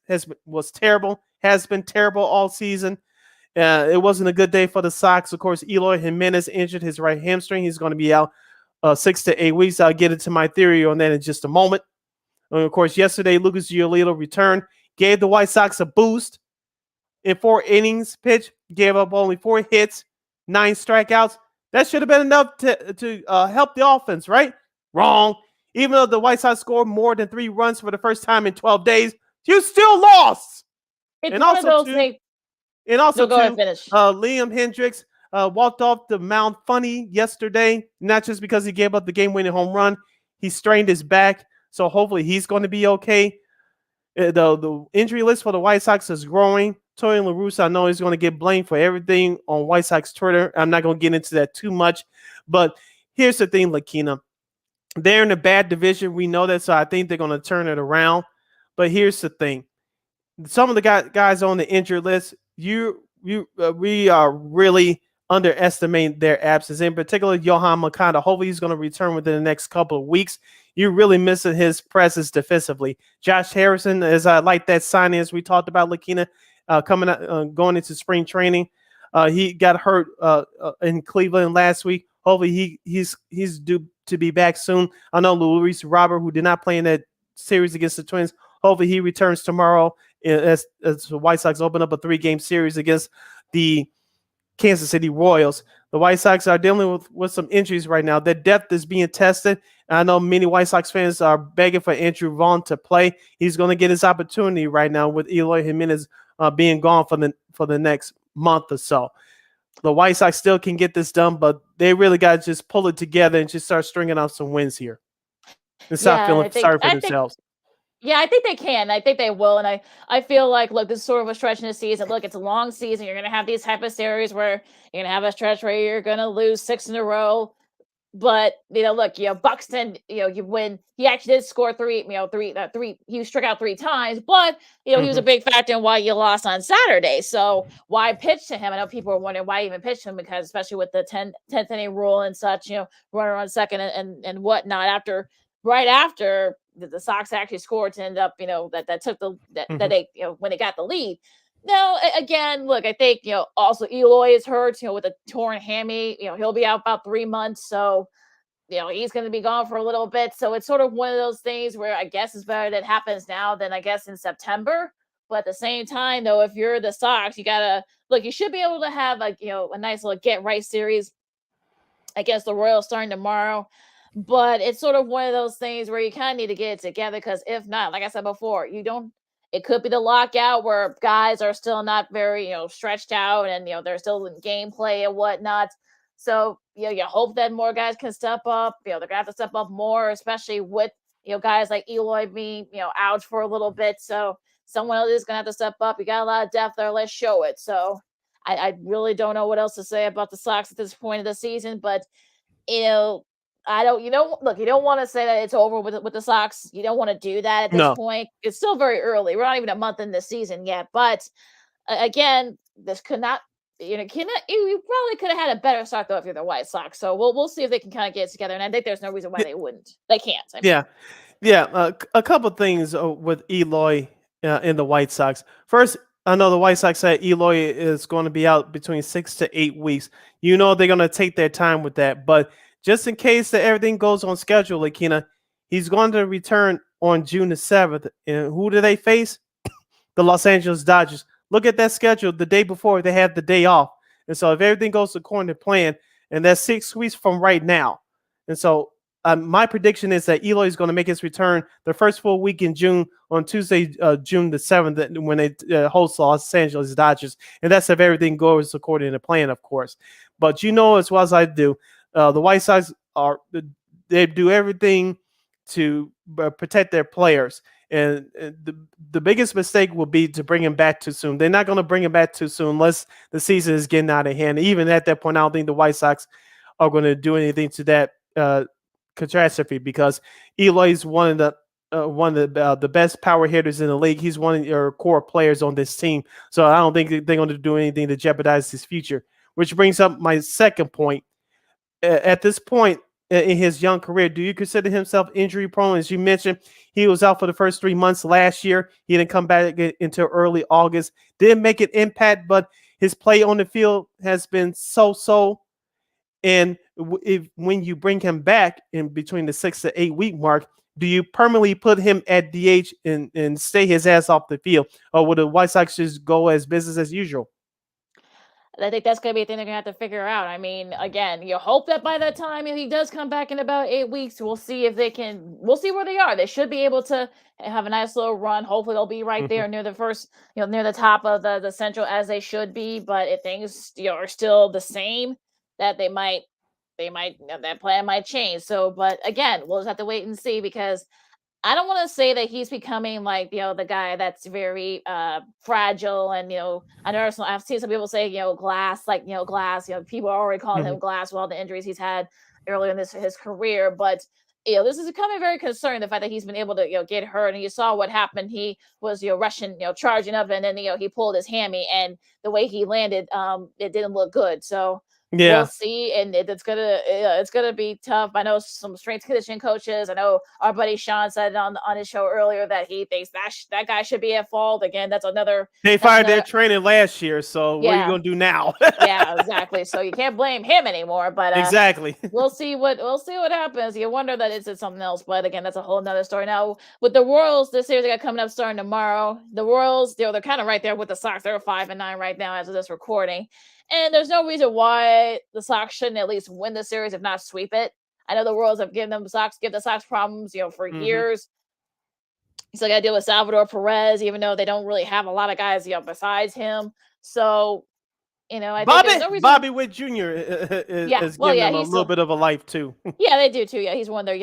was terrible, has been terrible all season. It wasn't a good day for the Sox. Of course, Eloy Jimenez injured his right hamstring. He's going to be out 6 to 8 weeks. I'll get into my theory on that in just a moment. And of course, yesterday, Lucas Giolito returned, gave the White Sox a boost in 4 innings pitch, gave up only 4 hits, 9 strikeouts. That should have been enough to help the offense, right? Wrong. Even though the White Sox scored more than 3 runs for the first time in 12 days, you still lost. It's And one of also, those things. go ahead and finish. Liam Hendricks walked off the mound funny yesterday, not just because he gave up the game-winning home run. He strained his back, so hopefully he's going to be okay. The injury list for the White Sox is growing. Tony La Russa, I know he's going to get blamed for everything on White Sox Twitter. I'm not going to get into that too much. But here's the thing, Lakeena. They're in a bad division. We know that, so I think they're going to turn it around. But here's the thing. Some of the guys on the injured list, we are really underestimating their absence. In particular, Yohan Makanda. Hopefully, he's going to return within the next couple of weeks. You're really missing his presence defensively. Josh Harrison, as I like that signing, as we talked about, Lakeena, going into spring training. He got hurt in Cleveland last week. Hopefully, he's due to be back soon. I know Luis Robert, who did not play in that series against the Twins. Hopefully, he returns tomorrow as the White Sox open up a 3-game series against the Kansas City Royals. The White Sox are dealing with some injuries right now. Their depth is being tested. I know many White Sox fans are begging for Andrew Vaughn to play. He's going to get his opportunity right now with Eloy Jimenez being gone for the next month or so. The White Sox still can get this done, but they really got to just pull it together and just start stringing out some wins here and stop feeling sorry for themselves. Yeah, I think they can. I think they will. And I feel like, look, this is sort of a stretch in the season. Look, it's a long season. You're going to have these type of series where you're going to have a stretch where you're going to lose 6 in a row. But, look, Buxton, you win. He actually did score three. He struck out 3 times, but, he was a big factor in why you lost on Saturday. So why pitch to him? I know people are wondering why even pitch him, because especially with the 10th inning rule and such, runner on second and whatnot right after the Sox actually scored to end up, that took that they, when they got the lead. Now, again, look, I think, also Eloy is hurt, with a torn hammy. He'll be out about 3 months. So, he's going to be gone for a little bit. So it's sort of one of those things where I guess it's better that it happens now than I guess in September. But at the same time, though, if you're the Sox, you got to look, you should be able to have a nice little get right series against the Royals starting tomorrow. But it's sort of one of those things where you kind of need to get it together, because if not, like I said before, it could be the lockout where guys are still not very, stretched out and, they're still in gameplay and whatnot. So, you hope that more guys can step up. They're going to have to step up more, especially with, guys like Eloy being, out for a little bit. So someone else is going to have to step up. You got a lot of depth there. Let's show it. So I really don't know what else to say about the Sox at this point of the season, but, look, you don't want to say that it's over with the Sox. You don't want to do that at this point. It's still very early. We're not even a month in the season yet. But again, this could not, you probably could have had a better start though if you're the White Sox. So we'll see if they can kind of get it together. And I think there's no reason why they wouldn't. They can't. A couple of things with Eloy in the White Sox. First, I know the White Sox said Eloy is going to be out between 6 to 8 weeks. They're going to take their time with that, but just in case that everything goes on schedule, Lakeena, he's going to return on June the 7th. And who do they face? The Los Angeles Dodgers. Look at that schedule. The day before, they have the day off. And so if everything goes according to plan, and that's 6 weeks from right now. And so my prediction is that Eloy is going to make his return the first full week in June on Tuesday, June the 7th, when they host Los Angeles Dodgers. And that's if everything goes according to plan, of course. But as well as I do, the White Sox they do everything to protect their players. And the biggest mistake will be to bring him back too soon. They're not going to bring him back too soon unless the season is getting out of hand. Even at that point, I don't think the White Sox are going to do anything to that catastrophe, because Eloy is one of the best power hitters in the league. He's one of your core players on this team. So I don't think they're going to do anything to jeopardize his future, which brings up my second point. At this point in his young career, do you consider himself injury prone? As you mentioned, he was out for the first 3 months last year. He didn't come back until early August. Didn't make an impact, but his play on the field has been so. And when you bring him back in between the 6 to 8 week mark, do you permanently put him at DH and stay his ass off the field? Or would the White Sox just go as business as usual? I think that's going to be a thing they're going to have to figure out. I mean, again, you hope that by that time, if he does come back in about 8 weeks, we'll see if we'll see where they are. They should be able to have a nice little run. Hopefully they'll be right there near the first, near the top of the Central as they should be. But if things, are still the same, that that plan might change. So, but again, we'll just have to wait and see, because I don't want to say that he's becoming like, the guy that's very fragile, and I know I've seen some people say, glass, like, glass, people are already calling him glass with all the injuries he's had earlier in his career. But this is becoming very concerning, the fact that he's been able to get hurt. And you saw what happened. He was rushing, charging up, and then he pulled his hammy, and the way he landed, it didn't look good. So we'll see, and it's gonna be tough. I know some strength conditioning coaches. I know our buddy Sean said on his show earlier that he thinks that guy should be at fault. Again, that's another. They fired their trainer last year, so what are you gonna do now? Yeah, exactly. So you can't blame him anymore. But exactly, we'll see what happens. You wonder that it's something else, but again, that's a whole nother story. Now with the Royals, this series they got coming up starting tomorrow. The Royals, they're kind of right there with the Sox. They're 5-9 right now as of this recording. And there's no reason why the Sox shouldn't at least win the series, if not sweep it. I know the Royals have given the Sox problems, for years. You still got to deal with Salvador Perez, even though they don't really have a lot of guys, besides him. So, I think there's no reason. Bobby Witt Jr. is giving them a little bit of a life too. Yeah, they do too. Yeah, he's one of their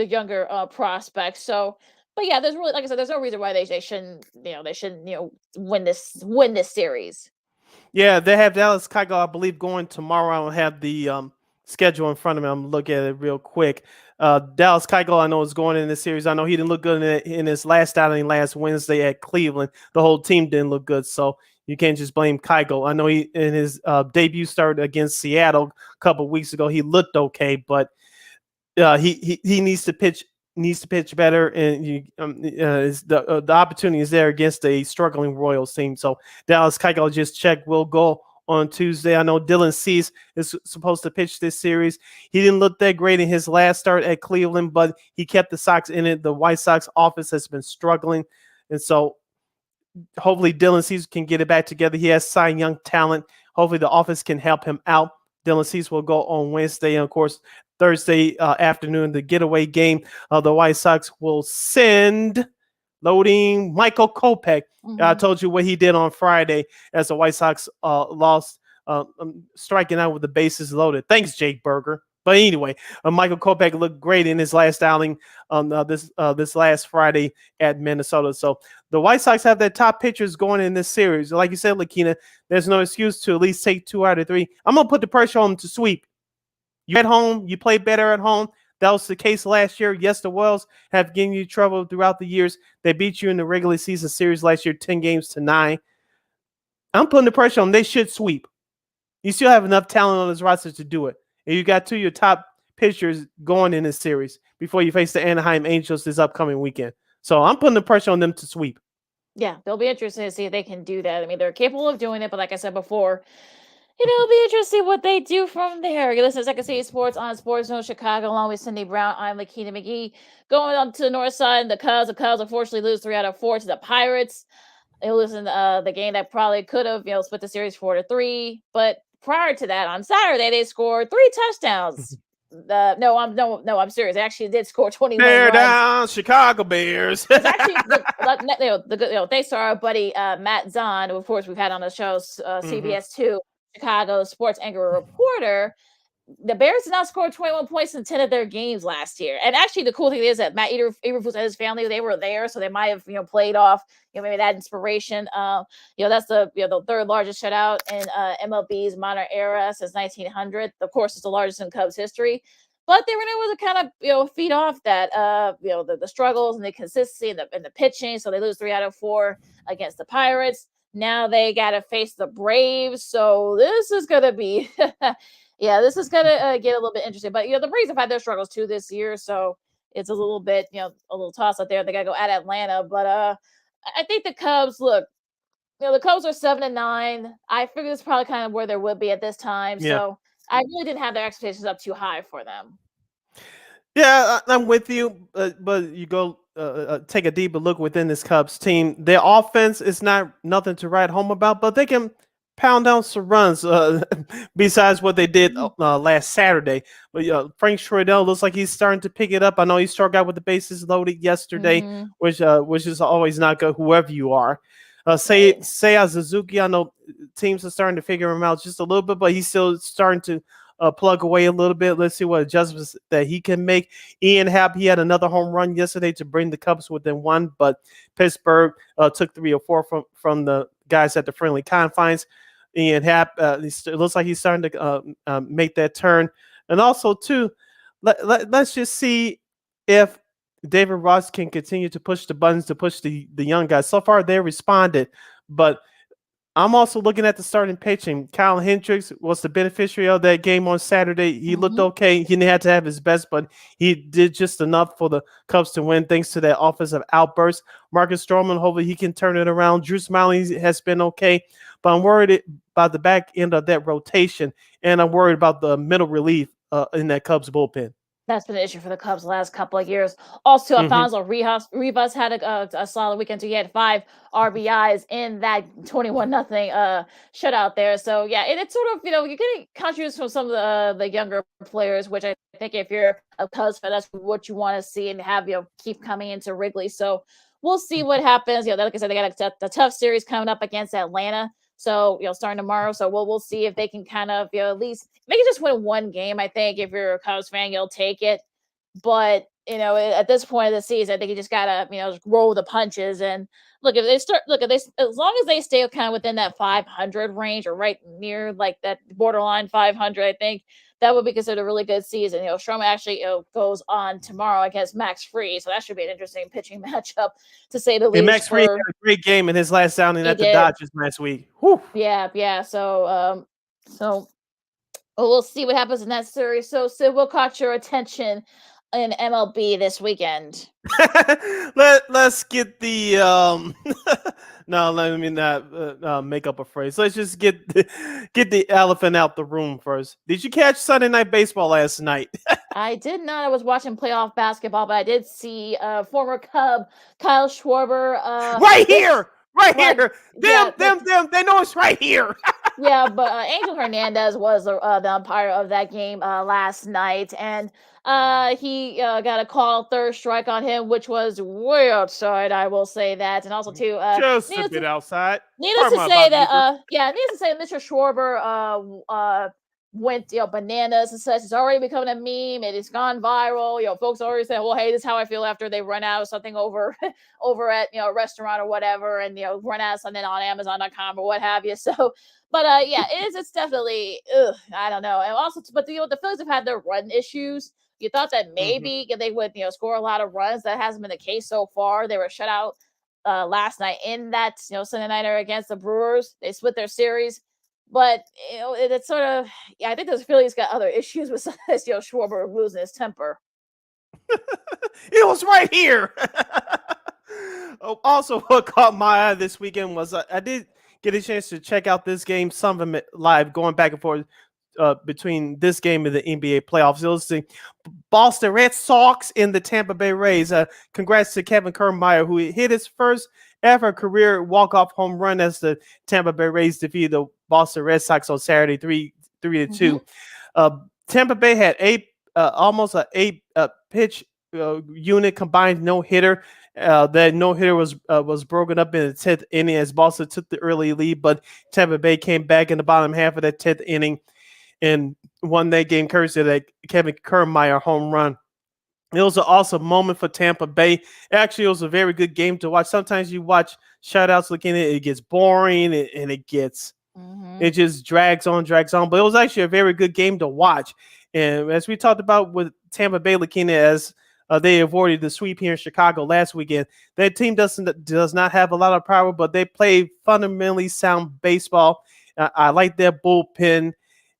younger prospects. So, but yeah, there's really, like I said, there's no reason why they shouldn't, win this series. Yeah, they have Dallas Keuchel, I believe, going tomorrow. I don't have the schedule in front of me. I'm looking at it real quick. Dallas Keuchel, I know, is going in this series. I know he didn't look good in his last outing last Wednesday at Cleveland. The whole team didn't look good, so you can't just blame Keuchel. I know he in his debut start against Seattle a couple weeks ago, he looked okay, but he needs to pitch better, and the opportunity is there against a struggling Royals team. So Dallas Keuchel, just check, will go on Tuesday. I know Dylan Cease is supposed to pitch this series. He didn't look that great in his last start at Cleveland, but he kept the Sox in it. The White Sox offense has been struggling, and so hopefully Dylan Cease can get it back together. He has Cy Young talent. Hopefully the offense can help him out. Dylan Cease will go on Wednesday, and of course Thursday afternoon, the getaway game. The White Sox will send loading Michael Kopech. I told you what he did on Friday as the White Sox lost, striking out with the bases loaded. Thanks, Jake Berger. But anyway, Michael Kopech looked great in his last outing this last Friday at Minnesota. So the White Sox have their top pitchers going in this series. Like you said, Lakeena, there's no excuse to at least take 2 out of 3. I'm going to put the pressure on them to sweep. You're at home. You play better at home. That was the case last year. Yes, the Royals have given you trouble throughout the years. They beat you in the regular season series last year, 10-9. I'm putting the pressure on them. They should sweep. You still have enough talent on this roster to do it. And you got 2 of your top pitchers going in this series before you face the Anaheim Angels this upcoming weekend. So I'm putting the pressure on them to sweep. Yeah, they'll be interested to see if they can do that. I mean, they're capable of doing it, but like I said before, it'll be interesting what they do from there. You listen to Second City Sports on Sports Zone Chicago, along with Cindy Brown. I'm Lakeena McGee. Going on to the north side, the Cubs unfortunately lose 3 out of 4 to the Pirates. They lose in the game that probably could have, split the series 4-3. But prior to that, on Saturday, they scored 3 touchdowns. I'm serious. They actually did score 21 Bear runs. down, Chicago Bears. It's actually thanks to our buddy Matt Zahn, who of course we've had on the show, CBS2 Chicago sports anchor reporter. The Bears did not score 21 points in 10 of their games last year. And actually, the cool thing is that Matt Eberflus and his family, they were there, so they might have played off maybe that inspiration. That's the third largest shutout in MLB's modern era since 1900. Of course, it's the largest in Cubs history. But they were able to kind of feed off that the struggles and the consistency and the pitching. So they lose 3 out of 4 against the Pirates. Now they got to face the Braves. So this is going to be this is going to get a little bit interesting. But the Braves have had their struggles too this year, so it's a little bit a little toss out there. They got to go at Atlanta, but I think the Cubs look. The Cubs are 7-9. I figure this is probably kind of where they would be at this time. Yeah. So I really didn't have their expectations up too high for them. Yeah, I'm with you. But you go take a deeper look within this Cubs team. Their offense is nothing to write home about, but they can pound down some runs besides what they did last Saturday. But Frank Schroeder looks like he's starting to pick it up. I know he struck out with the bases loaded yesterday, which is always not good, whoever you are. Seiya Suzuki, I know teams are starting to figure him out just a little bit, but he's still starting to plug away a little bit. Let's see what adjustments that he can make. Ian Happ, he had another home run yesterday to bring the Cubs within one, but Pittsburgh took 3 or 4 from the guys at the friendly confines. Ian Happ, it looks like he's starting to make that turn. And also, too, let's just see if David Ross can continue to push the buttons to push the young guys. So far, they responded, but I'm also looking at the starting pitching. Kyle Hendricks was the beneficiary of that game on Saturday. He looked okay. He didn't have to have his best, but he did just enough for the Cubs to win thanks to that offensive outburst. Marcus Stroman, hopefully he can turn it around. Drew Smiley has been okay, but I'm worried about the back end of that rotation, and I'm worried about the middle relief in that Cubs bullpen. That's been an issue for the Cubs the last couple of years. Also, Alfonso Rivas had a solid weekend too. He had 5 RBIs in that 21-0 shutout there. So yeah, it's sort of, you're getting contributions from some of the younger players, which I think if you're a Cubs fan, that's what you want to see and have keep coming into Wrigley. So we'll see what happens. Like I said, they got a tough series coming up against Atlanta. So, starting tomorrow. So we'll see if they can kind of, at least they can just win one game. I think if you're a Cubs fan, you'll take it. But, at this point of the season, I think you just gotta, just roll the punches. And look, if they as long as they stay kind of within that 500 range or right near like that borderline 500, I think that would be considered a really good season. Stroman actually goes on tomorrow against Max Free, so that should be an interesting pitching matchup to say the least. And Max Free had a great game in his last outing at the Dodgers last week. Whew. Yeah. So we'll see what happens in that series. So Sid, what caught your attention in MLB this weekend? Let's get the no, let me not make up a phrase. Let's just get the elephant out the room first. Did you catch Sunday Night Baseball last night? I did not. I was watching playoff basketball, but I did see former Cub Kyle Schwarber. Right here. Them. They know it's right here. Yeah, but Angel Hernandez was the umpire of that game last night, and he got a call third strike on him, which was way outside. I will say that, and also too, just a bit outside. Needless to say that, Mr. Schwarber went bananas and such. It's already becoming a meme. It has gone viral. Folks already say, well, hey, this is how I feel after they run out of something over at a restaurant or whatever, and run out of something on Amazon.com or what have you. So but it's definitely I don't know. And also but the Phillies have had their run issues. You thought that maybe they would score a lot of runs. That hasn't been the case so far. They were shut out last night in that Sunday nighter against the Brewers. They split their series. But it's sort of I think those Phillies got other issues besides Schwarber losing his temper. It was right here. Also, what caught my eye this weekend was I did get a chance to check out this game, some of it live, going back and forth between this game and the NBA playoffs. It was the Boston Red Sox and the Tampa Bay Rays. Congrats to Kevin Kiermaier, who hit his first ever career walk-off home run as the Tampa Bay Rays defeated the Boston Red Sox on Saturday, 3-2. Tampa Bay had almost an 8-pitch unit combined no-hitter. That no-hitter was broken up in the 10th inning as Boston took the early lead, but Tampa Bay came back in the bottom half of that 10th inning and won that game courtesy of that Kevin Kiermaier home run. It was an awesome moment for Tampa Bay. Actually, it was a very good game to watch. Sometimes you watch shutouts looking at it, it gets boring and it gets it just drags on. But it was actually a very good game to watch. And as we talked about with Tampa Bay, Lakeena, as they avoided the sweep here in Chicago last weekend, that team does not have a lot of power, but they play fundamentally sound baseball. I like their bullpen.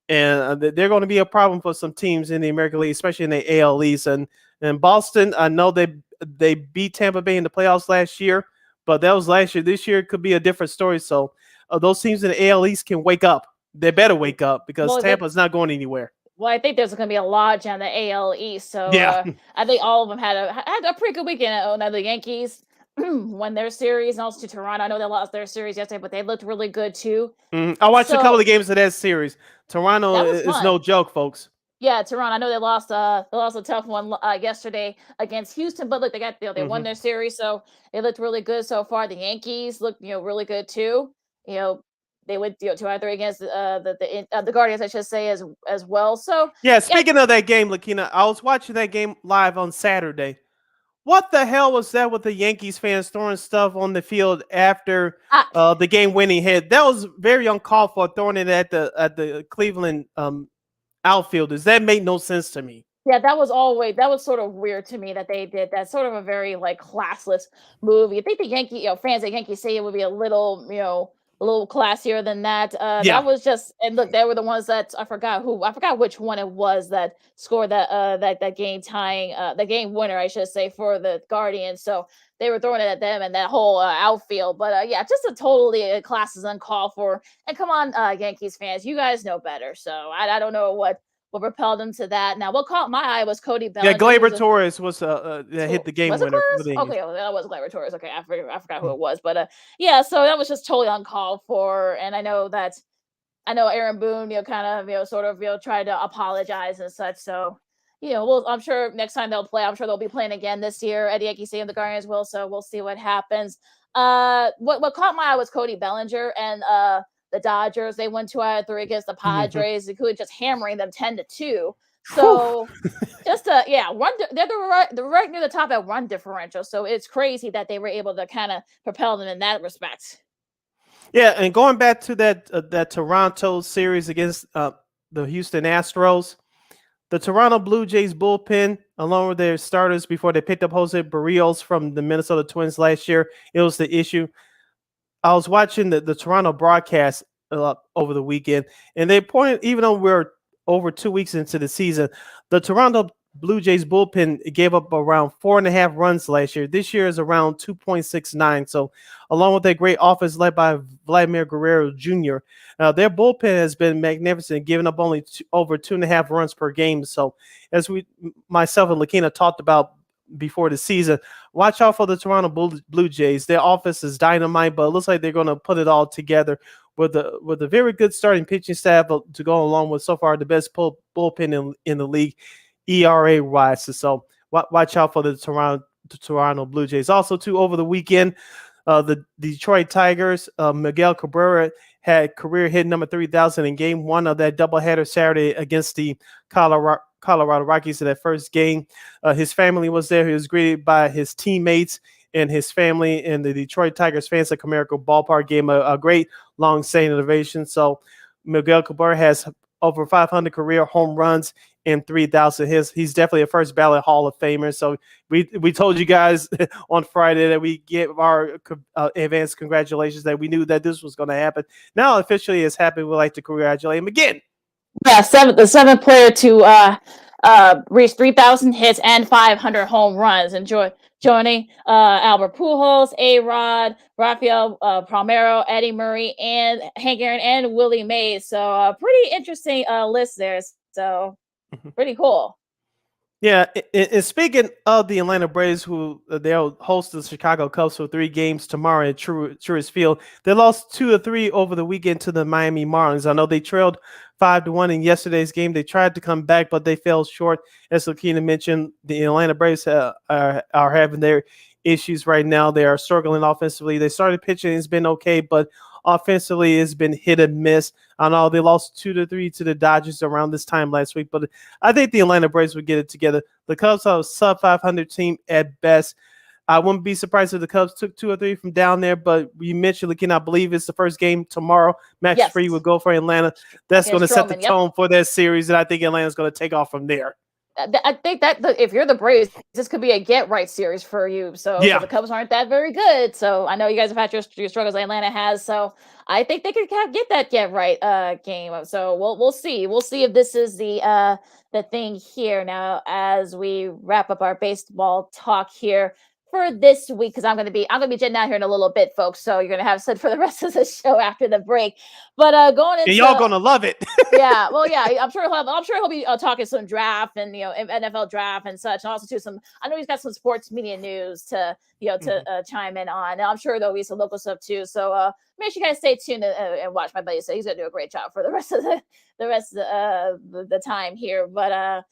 And they're going to be a problem for some teams in the American League, especially in the AL East. And Boston, I know they beat Tampa Bay in the playoffs last year, but that was last year. This year could be a different story. So those teams in the AL East can wake up. They better wake up because Tampa's not going anywhere. Well, I think there's going to be a lodge on the AL East. So I think all of them had a pretty good weekend. The Yankees won their series, and also to Toronto. I know they lost their series yesterday, but they looked really good too. I watched a couple So of games of that series. Toronto that was is no fun. joke, folks. Yeah, Toronto. I know they lost a tough one yesterday against Houston, but look, they won Hmm. their series, so they looked really good so far. The Yankees look really good too. You know, they went 2-3 against the Guardians, I should say, as well. So Yeah, yeah, speaking of that game, Lakeena, I was watching that game live on Saturday. What the hell was that with the Yankees fans throwing stuff on the field after I, the game winning hit? That was very uncalled for, throwing it at the Cleveland outfielders. That made no sense to me. Yeah, that was sort of weird to me that they did that. Sort of a very like classless move. You think the fans at Yankee Stadium would be a little classier than that. Yeah. That was just, and look, they were the ones that I forgot which one it was that scored that game tying the game winner, I should say, for the Guardians. So they were throwing it at them and that whole outfield. But yeah, just a totally classes uncalled for. And come on, Yankees fans, you guys know better. So I don't know what propelled them to that. Now, what caught my eye was Cody Yeah, Bellinger, Glaber who's a Torres was that hit the game was it winner for Torres? the Yankees. Okay, well, that was Glaber Torres. Okay, I forgot who it was, but yeah, so that was just totally uncalled for. And I know Aaron Boone, kind of, sort of, tried to apologize and such. So, well, I'm sure next time they'll play, I'm sure they'll be playing again this year at Yankee Stadium. The Guardians will, so we'll see what happens. What caught my eye was Cody Bellinger and the Dodgers. They won 2 out of 3 against the Mhm. Padres, including just hammering them 10-2. Whew. So just they're right near the top at run differential. So it's crazy that they were able to kind of propel them in that respect. Yeah, and going back to that Toronto series against the Houston Astros, the Toronto Blue Jays bullpen, along with their starters before they picked up Jose Barrios from the Minnesota Twins last year, it was the issue. I was watching the Toronto broadcast over the weekend, and they pointed, even though we're over 2 weeks into the season, the Toronto Blue Jays bullpen gave up around 4.5 runs last year. This year is around 2.69. So, along with that great offense led by Vladimir Guerrero Jr., their bullpen has been magnificent, giving up only over 2.5 runs per game. So, as myself and Lakeena talked about before the season, watch out for the Toronto Blue Jays. Their offense is dynamite, but it looks like they're going to put it all together with a very good starting pitching staff to go along with so far the best bullpen in the league, ERA wise. So watch out for the Toronto Blue Jays. Also, too, over the weekend, the Detroit Tigers, Miguel Cabrera had career hit number 3,000 in game one of that doubleheader Saturday against the Colorado Rockies in that first game. His family was there. He was greeted by his teammates and his family, and the Detroit Tigers fans at Comerica Ballpark gave him a great long standing ovation. So Miguel Cabrera has over 500 career home runs and 3,000 hits. He's definitely a first ballot Hall of Famer. So we told you guys on Friday that we give our advanced congratulations, that we knew that this was going to happen. Now officially it's happened. We'd like to congratulate him again. Yeah, the seventh player to reach 3,000 hits and 500 home runs. And joining Albert Pujols, A-Rod, Rafael Palmeiro, Eddie Murray, and Hank Aaron, and Willie Mays. So pretty interesting list there. So pretty cool. Yeah, and speaking of the Atlanta Braves, who they'll host the Chicago Cubs for 3 games tomorrow at Truist Field, they lost 2 of 3 over the weekend to the Miami Marlins. I know they trailed 5-1 in yesterday's game. They tried to come back, but they fell short. As Lakeena mentioned, the Atlanta Braves are having their issues right now. They are struggling offensively. They started pitching; it's been okay, but offensively, it's been hit and miss. I know they lost 2-3 to the Dodgers around this time last week, but I think the Atlanta Braves would get it together. The Cubs are a sub 500 team at best. I wouldn't be surprised if the Cubs took 2 or 3 from down there, but you mentioned, Lakeena, I believe it's the first game tomorrow. Max Free would go for Atlanta. That's going to set the tone for that series, and I think Atlanta's going to take off from there. I think that if you're the Braves, this could be a get-right series for you. So the Cubs aren't that very good. So I know you guys have had your struggles. Atlanta has. So I think they could get that get-right game. So we'll see. We'll see if this is the thing here. Now, as we wrap up our baseball talk here for this week, because I'm gonna be jetting out here in a little bit, folks. So you're gonna have Sid for the rest of the show after the break. But going into y'all gonna love it. yeah, well, yeah, I'm sure he'll be talking some draft and NFL draft and such, and also to some. I know he's got some sports media news to chime in on. And I'm sure there'll be some local stuff too. So make sure you guys stay tuned and watch my buddy. So he's gonna do a great job for the rest of the time here. But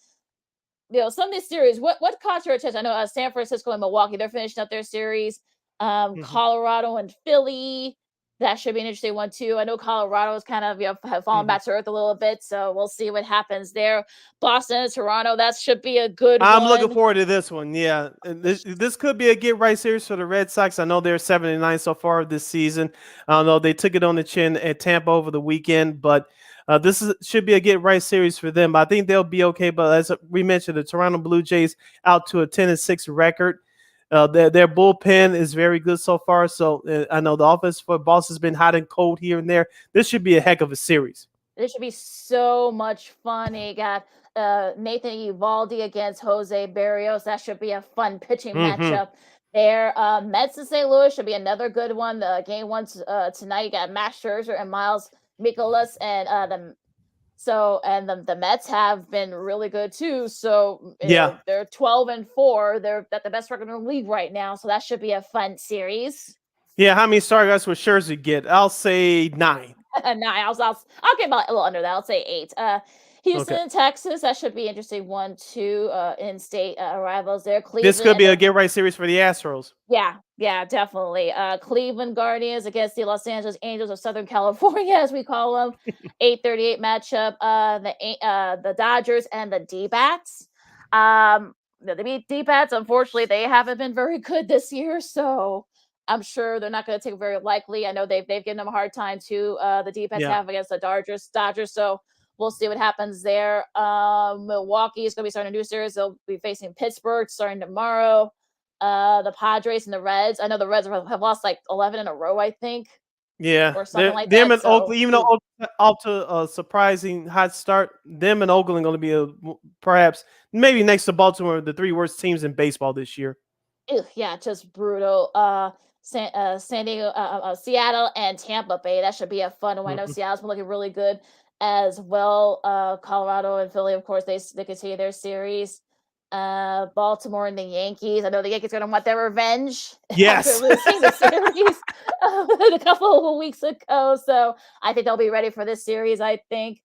some of these series, what caught your attention? I know San Francisco and Milwaukee, they're finishing up their series. Colorado and Philly, that should be an interesting one too. I know Colorado is kind of have fallen back to earth a little bit, so we'll see what happens there. Boston and Toronto, that should be a good one. I'm looking forward to this one. Yeah, this could be a get right series for the Red Sox. I know they're 7-9 so far this season. I know they took it on the chin at Tampa over the weekend, but should be a get right series for them. I think they'll be okay. But as we mentioned, the Toronto Blue Jays out to a 10-6 record. Their bullpen is very good so far. So I know the offense for Boston has been hot and cold here and there. This should be a heck of a series. This should be so much fun. You got Nathan Eovaldi against Jose Barrios. That should be a fun pitching matchup there. Mets and St. Louis should be another good one. The game one tonight. You got Max Scherzer and Miles Mikolas, and the Mets have been really good too. So they're 12-4. They're at the best record in the league right now. So that should be a fun series. Yeah, how many strikeouts would Scherzer get? I'll say 9. 9. I'll get about a little under that. I'll say 8. Houston and Texas, that should be an interesting one too. In-state rivals there. Cleveland. This could be a get right series for the Astros. Yeah, definitely. Cleveland Guardians against the Los Angeles Angels of Southern California, as we call them. 8:38 matchup. The Dodgers and the D-backs. The D-backs, unfortunately, they haven't been very good this year, so I'm sure they're not going to take it very likely. I know they've given them a hard time too. The D-backs have against the Dodgers. So we'll see what happens there. Milwaukee is going to be starting a new series. They'll be facing Pittsburgh starting tomorrow. The Padres and the Reds. I know the Reds have lost like 11 in a row, I think. Yeah. Or something like them that. And Oakland, even though Oakland off to a surprising hot start, them and Oakland are going to be perhaps maybe next to Baltimore, the 3 worst teams in baseball this year. Yeah, just brutal. San Diego, Seattle and Tampa Bay. That should be a fun one. I know Seattle's been looking really good as well. Colorado and Philly, of course, they continue their series. Baltimore and the Yankees. I know the Yankees are going to want their revenge. Yes. After losing the series a couple of weeks ago. So I think they'll be ready for this series, I think.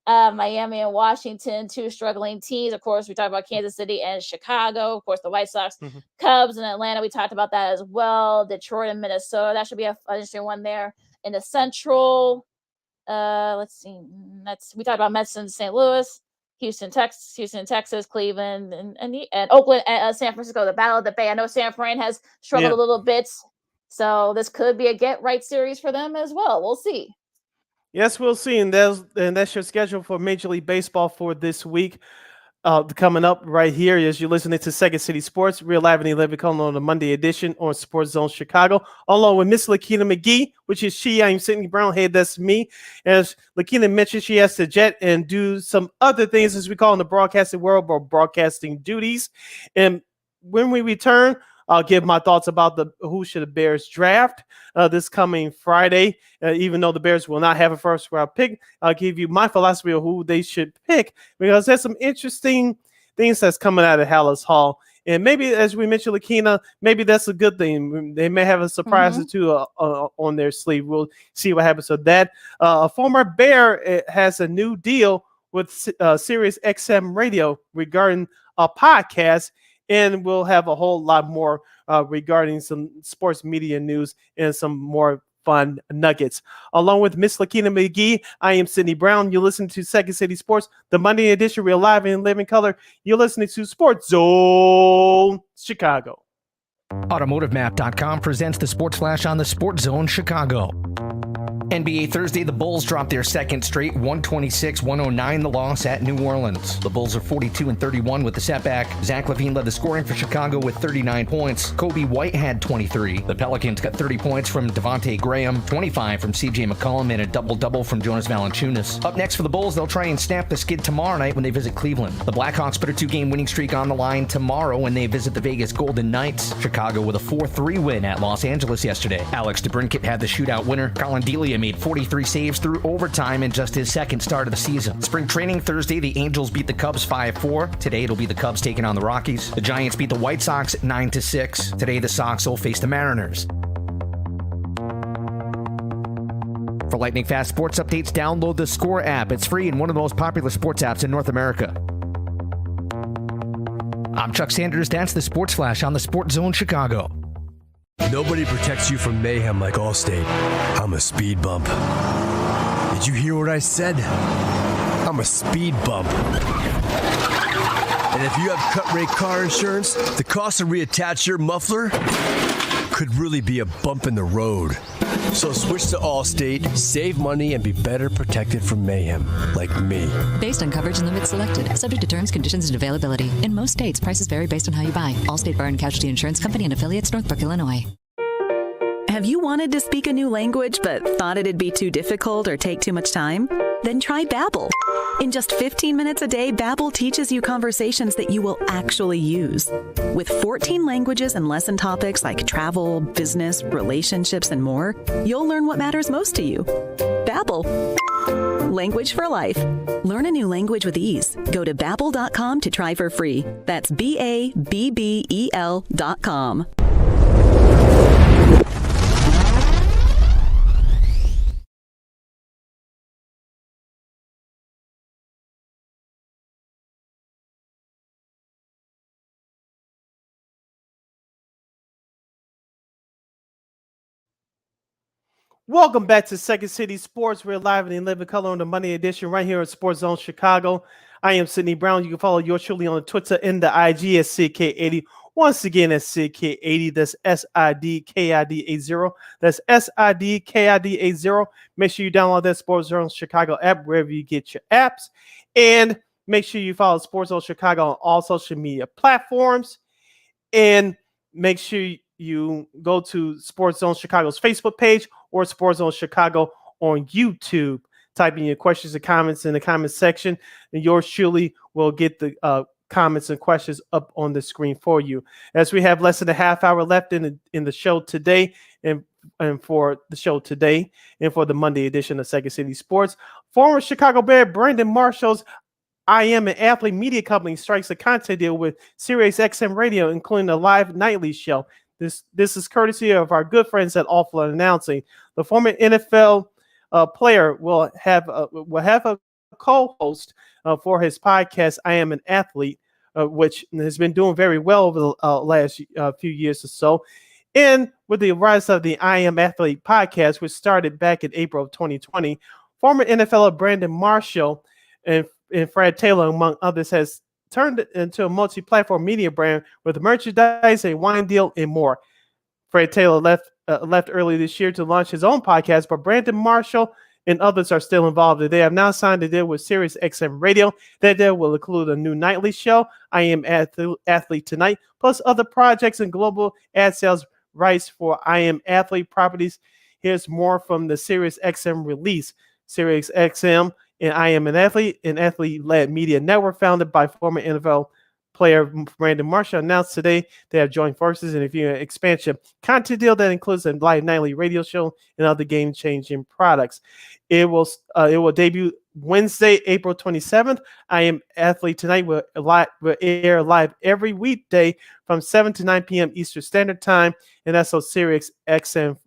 Miami and Washington, 2 struggling teams. Of course, we talked about Kansas City and Chicago. Of course, the White Sox, Cubs and Atlanta. We talked about that as well. Detroit and Minnesota. That should be an interesting one there. In the Central, let's see. We talked about Mets and St. Louis. Houston, Texas, Cleveland, and Oakland, and San Francisco, the Battle of the Bay. I know San Fran has struggled a little bit, so this could be a get-right series for them as well. We'll see. Yes, we'll see. And that's your schedule for Major League Baseball for this week. Coming up right here as you're listening to Second City Sports, Real Live and 11 coming on the Monday edition on Sports Zone Chicago, along with Miss Lakeena McGee, which is she. I'm Sydney Brown. Hey, that's me. As Lakeena mentioned, she has to jet and do some other things, as we call in the broadcasting world, or broadcasting duties. And when we return, I'll give my thoughts about who should the Bears draft this coming Friday. Even though the Bears will not have a first round pick, I'll give you my philosophy of who they should pick, because there's some interesting things that's coming out of Hallis Hall. And maybe, as we mentioned, Lakeena, maybe that's a good thing. They may have a surprise or two on their sleeve. We'll see what happens with that. A former Bear has a new deal with Sirius XM Radio regarding a podcast. And we'll have a whole lot more regarding some sports media news and some more fun nuggets. Along with Miss Lakeena McGee, I am Sydney Brown. You're listening to Second City Sports, the Monday edition, Real Live and Living Color. You're listening to Sports Zone Chicago. AutomotiveMap.com presents the Sports Flash on the Sports Zone Chicago. NBA Thursday, the Bulls dropped their second straight 126-109, the loss at New Orleans. The Bulls are 42-31 with the setback. Zach LaVine led the scoring for Chicago with 39 points. Kobe White had 23. The Pelicans got 30 points from Devontae Graham, 25 from CJ McCollum, and a double-double from Jonas Valanciunas. Up next for the Bulls, they'll try and snap the skid tomorrow night when they visit Cleveland. The Blackhawks put a 2-game winning streak on the line tomorrow when they visit the Vegas Golden Knights. Chicago with a 4-3 win at Los Angeles yesterday. Alex DeBrincat had the shootout winner. Colin Delia made 43 saves through overtime in just his second start of the season. Spring training Thursday, the Angels beat the Cubs 5-4. Today, it'll be the Cubs taking on the Rockies. The Giants beat the White Sox 9-6. Today, the Sox will face the Mariners. For lightning fast sports updates, download the Score app. It's free and one of the most popular sports apps in North America. I'm Chuck Sanders. That's the Sports Flash on the Sports Zone Chicago. Nobody protects you from mayhem like Allstate. I'm a speed bump. Did you hear what I said? I'm a speed bump. And if you have cut rate car insurance, the cost to reattach your muffler could really be a bump in the road. So switch to Allstate, save money, and be better protected from mayhem, like me. Based on coverage and limits selected, subject to terms, conditions, and availability. In most states, prices vary based on how you buy. Allstate Bar and Casualty Insurance Company and affiliates, Northbrook, Illinois. Have you wanted to speak a new language but thought it'd be too difficult or take too much time? Then try Babbel. In just 15 minutes a day, Babbel teaches you conversations that you will actually use. With 14 languages and lesson topics like travel, business, relationships, and more, you'll learn what matters most to you. Babbel. Language for life. Learn a new language with ease. Go to Babbel.com to try for free. That's BABBEL.com. Welcome back to Second City Sports. We're live and in living color on the Monday edition right here at Sports Zone Chicago. I am Sydney Brown. You can follow yours truly on Twitter and the IG at SidK80. Once again, that's SidK80. That's SIDKID80. That's SIDKID80. Make sure you download that Sports Zone Chicago app wherever you get your apps. And make sure you follow Sports Zone Chicago on all social media platforms. And make sure you go to Sports Zone Chicago's Facebook page or Sports Zone Chicago on YouTube. Type in your questions and comments in the comment section, and yours truly will get the comments and questions up on the screen for you. As we have less than a half hour left in the show today, and for the show today, and for the Monday edition of Second City Sports, former Chicago Bear Brandon Marshall's I Am an Athlete media company strikes a content deal with Sirius XM Radio, including a live nightly show. This is courtesy of our good friends at Awful Announcing. The former NFL player will have a co-host for his podcast, I Am an Athlete, which has been doing very well over the last few years or so. And with the rise of the I Am Athlete podcast, which started back in April of 2020, former NFL Brandon Marshall and Fred Taylor, among others, has turned it into a multi-platform media brand with merchandise, a wine deal, and more. Fred Taylor left early this year to launch his own podcast, but Brandon Marshall and others are still involved. They have now signed a deal with Sirius XM Radio. That deal will include a new nightly show, I Am Athlete Tonight, plus other projects and global ad sales rights for I Am Athlete properties. Here's more from the Sirius XM release. Sirius XM and I Am an Athlete, an athlete-led media network founded by former NFL player Brandon Marshall, announced today they have joined forces in a viewing expansion content deal that includes a live nightly radio show and other game-changing products. It will debut Wednesday, April 27th. I Am Athlete Tonight will air live every weekday from 7 to 9 p.m. Eastern Standard Time, and that's on Sirius XM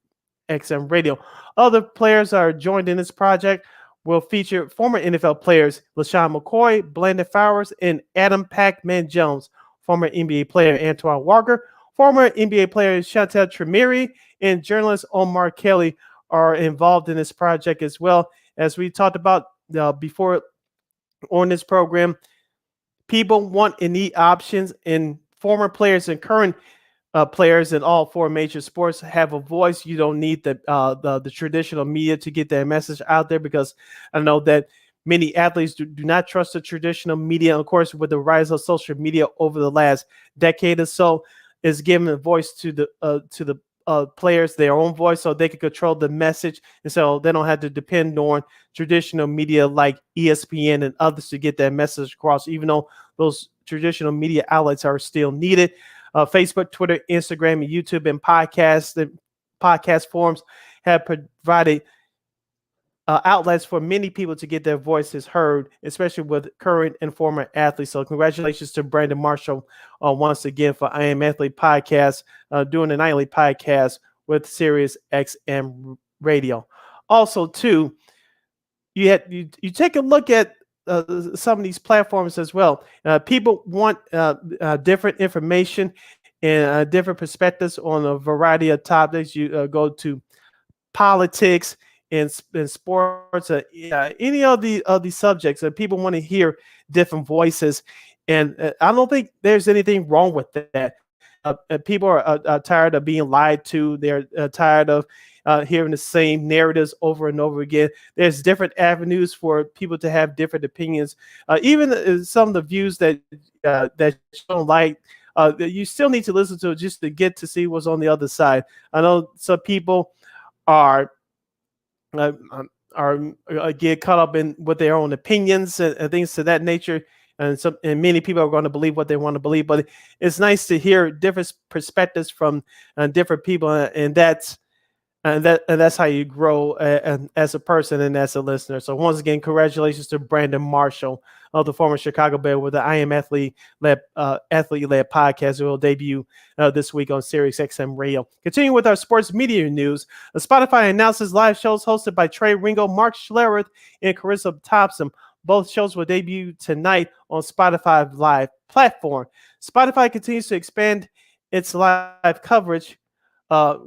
Radio. Other players are joined in this project. Will feature former NFL players LaShawn McCoy, Brandon Flowers, and Adam Pac-Man Jones, former NBA player Antoine Walker, former NBA player Chantel Tremere, and journalist Omar Kelly are involved in this project as well. As we talked about before on this program, people want and need options, and former players and current players in all four major sports have a voice. You don't need the traditional media to get their message out there, because I know that many athletes do not trust the traditional media. And of course, with the rise of social media over the last decade or so, is giving a voice to the players, their own voice, so they can control the message, and so they don't have to depend on traditional media like ESPN and others to get that message across, even though those traditional media outlets are still needed. Facebook, Twitter, Instagram, and YouTube, and podcast forums have provided outlets for many people to get their voices heard, especially with current and former athletes. So congratulations to Brandon Marshall once again for I Am Athlete Podcast, doing a nightly podcast with Sirius XM Radio. Also, too, you take a look at some of these platforms as well. People want different information and different perspectives on a variety of topics. You go to politics, in sports, any of these subjects, and people want to hear different voices. And I don't think there's anything wrong with that. People are tired of being lied to. They're tired of hearing the same narratives over and over again. There's different avenues for people to have different opinions. Even some of the views that you don't like, you still need to listen to it just to get to see what's on the other side. I know some people are get caught up in with their own opinions and things to that nature, and many people are going to believe what they want to believe. But it's nice to hear different perspectives from different people, and that's how you grow as a person and as a listener. So once again, congratulations to Brandon Marshall, the former Chicago Bear, with the I Am Athlete-led podcast. It will debut this week on Sirius XM Radio. Continuing with our sports media news, Spotify announces live shows hosted by Trey Ringo, Mark Schlereth, and Carissa Thompson. Both shows will debut tonight on Spotify Live platform. Spotify continues to expand its live coverage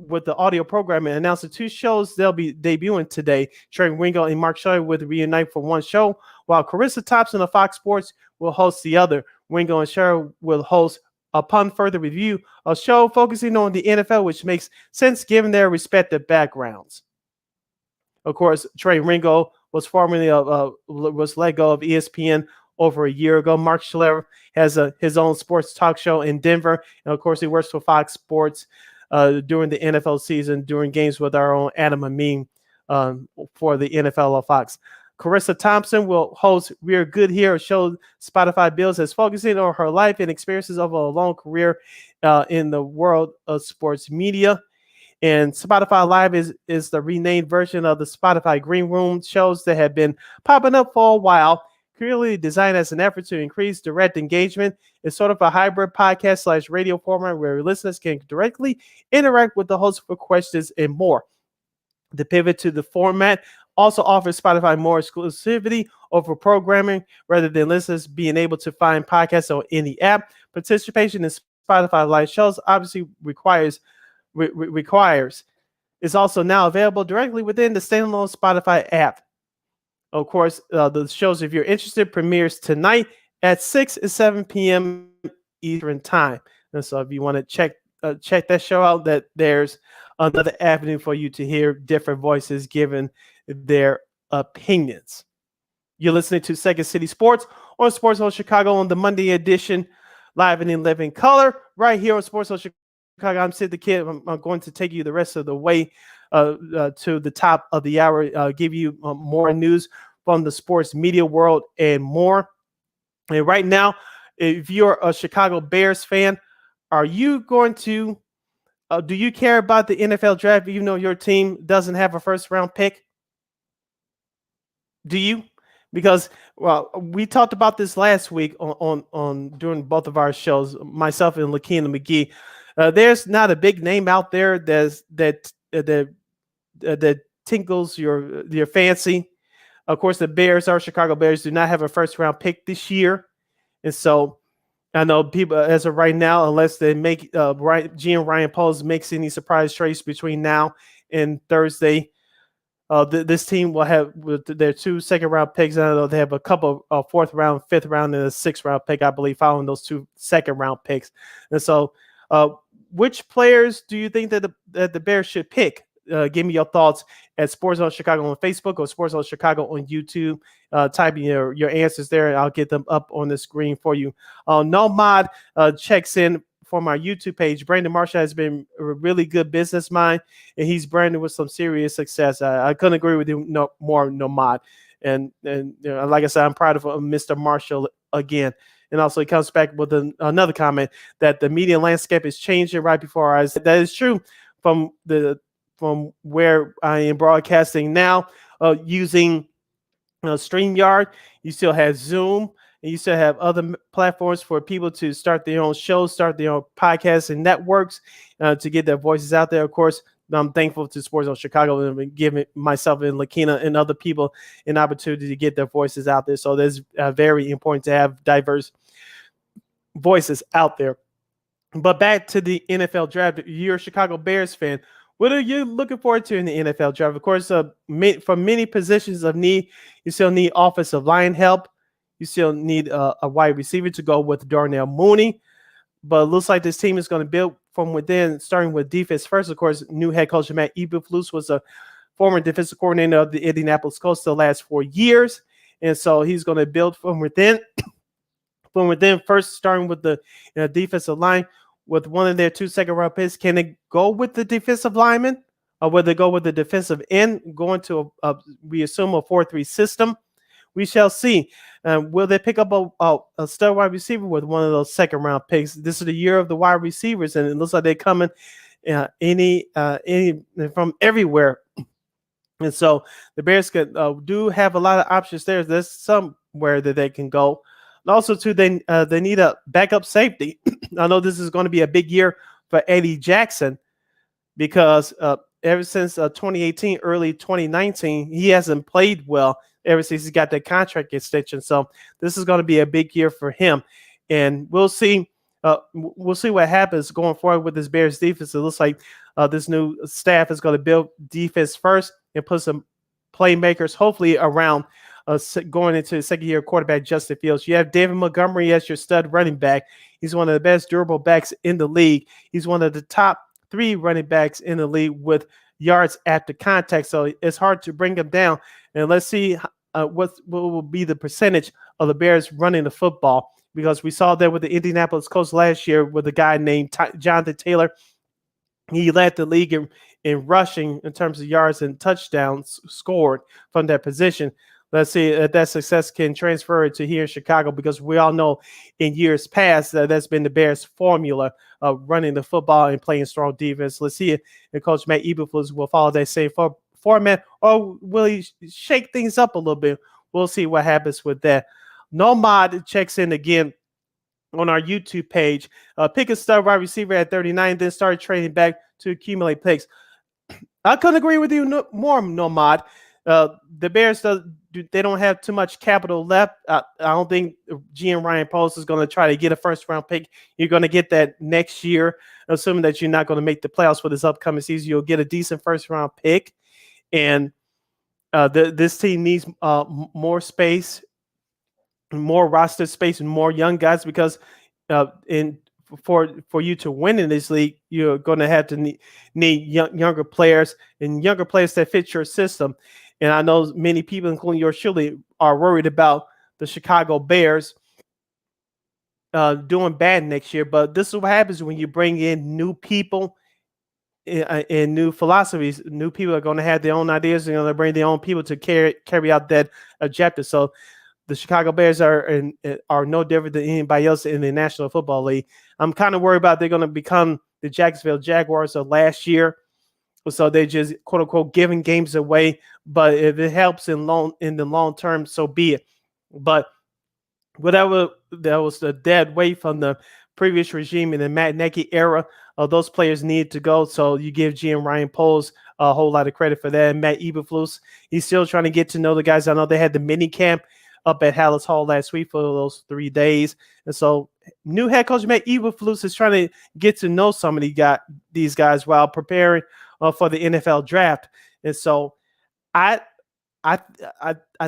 with the audio programming, announcing two shows they'll be debuting today. Trey Ringo and Mark Schlereth will reunite for one show, while Carissa Thompson of Fox Sports will host the other. Ringo and Schlereth will host, upon further review, a show focusing on the NFL, which makes sense given their respective backgrounds. Of course, Trey Ringo was formerly was let go of ESPN over a year ago. Mark Schlereth has his own sports talk show in Denver, and of course, he works for Fox Sports during the NFL season, during games with our own Adam Amin for the NFL of Fox. Carissa Thompson will host We're Good Here, a show Spotify bills as focusing on her life and experiences of a long career in the world of sports media. And Spotify Live is the renamed version of the Spotify Green Room shows that have been popping up for a while. Clearly designed as an effort to increase direct engagement. It's sort of a hybrid podcast / radio format where listeners can directly interact with the host for questions and more. The pivot to the format also offers Spotify more exclusivity over programming, rather than listeners being able to find podcasts on any app. Participation in Spotify Live shows obviously requires is also now available directly within the standalone Spotify app. Of course, the shows, if you're interested, premieres tonight at 6 and 7 p.m. Eastern Time. And so if you want to check that show out, that there's another avenue for you to hear different voices given their opinions. You're listening to Second City Sports on Sports Zone Chicago on the Monday edition, live and in living color, right here on Sports Zone Chicago. I'm Sid the Kid. I'm going to take you the rest of the way to the top of the hour, give you more news from the sports media world and more. And right now, if you're a Chicago Bears fan, are you going to do you care about the NFL draft even though your team doesn't have a first round pick? Do you? Because we talked about this last week on during both of our shows, myself and Lakeena McGee. There's not a big name out there that tinkles your fancy. Of course, the Bears, our Chicago Bears, do not have a first round pick this year, and so I know people, as of right now, unless they make Ryan Poles makes any surprise trades between now and Thursday, this team will have their 2 second-round picks. I know they have a couple of 4th round, 5th round, and a 6th round pick, I believe, following those 2 second-round picks. And so which players do you think that the Bears should pick? Give me your thoughts at Sports Zone Chicago on Facebook or Sports Zone Chicago on YouTube. Type in your answers there, and I'll get them up on the screen for you. Nomad checks in from our YouTube page. Brandon Marshall has been a really good business mind, and he's branded with some serious success. I couldn't agree with you more, Nomad. And like I said, I'm proud of Mr. Marshall again. And also, he comes back with another comment that the media landscape is changing right before our eyes. That is true from where I am broadcasting now, using StreamYard. You still have Zoom, and you still have other platforms for people to start their own shows, start their own podcasts and networks to get their voices out there. Of course, I'm thankful to Sports Zone Chicago and giving myself and Lakeena and other people an opportunity to get their voices out there. So that's very important to have diverse voices out there. But back to the NFL draft. You're a Chicago Bears fan. What are you looking forward to in the NFL draft? Of course, for many positions of need, you still need offensive line help. You still need a wide receiver to go with Darnell Mooney. But it looks like this team is going to build from within, starting with defense first. Of course, new head coach Matt Eberflus was a former defensive coordinator of the Indianapolis Colts the last 4 years. And so he's going to build from within. From within first, starting with the defensive line. With one of their 2 second-round picks, can they go with the defensive lineman, or will they go with the defensive end, going to we assume a 4-3 system? We shall see. Will they pick up a stud wide receiver with one of those second-round picks? This is the year of the wide receivers, and it looks like they're coming any from everywhere. And so the Bears do have a lot of options there. There's somewhere that they can go. And also, too, they need a backup safety. I know this is going to be a big year for Eddie Jackson because ever since 2018, early 2019, he hasn't played well ever since he got that contract extension. So this is going to be a big year for him. And we'll see what happens going forward with this Bears defense. It looks like this new staff is going to build defense first and put some playmakers, hopefully, around going into the second-year quarterback Justin Fields. You have David Montgomery as your stud running back. He's one of the best durable backs in the league. He's one of the top 3 running backs in the league with yards after contact. So it's hard to bring him down. And let's see what will be the percentage of the Bears running the football, because we saw that with the Indianapolis Colts last year with a guy named Jonathan Taylor. He led the league in rushing in terms of yards and touchdowns scored from that position. Let's see if that success can transfer to here in Chicago, because we all know in years past that's been the Bears' formula of running the football and playing strong defense. Let's see if Coach Matt Eberflus will follow that same format, or will he shake things up a little bit? We'll see what happens with that. Nomad checks in again on our YouTube page. Pick a stud wide receiver at 39, then start trading back to accumulate picks. I couldn't agree with you more, Nomad. The Bears they don't have too much capital left. I don't think GM Ryan Poles is going to try to get a first-round pick. You're going to get that next year, assuming that you're not going to make the playoffs for this upcoming season. You'll get a decent first-round pick, and this team needs more space, more roster space, and more young guys, because for you to win in this league, you're going to have to need younger players and younger players that fit your system. And I know many people, including yours truly, are worried about the Chicago Bears doing bad next year. But this is what happens when you bring in new people and new philosophies. New people are going to have their own ideas, and they're going to bring their own people to carry out that objective. So the Chicago Bears are no different than anybody else in the National Football League. I'm kind of worried about they're going to become the Jacksonville Jaguars of last year. So they're just, quote unquote, giving games away. But if it helps in the long term, so be it. But whatever, that was the dead weight from the previous regime in the Matt Nagy era. Those players need to go. So you give GM Ryan Poles a whole lot of credit for that. And Matt Eberflus, he's still trying to get to know the guys. I know they had the mini camp up at Hallis Hall last week for those 3 days. And so new head coach Matt Eberflus is trying to get to know some of these guys while preparing for the NFL draft. And so I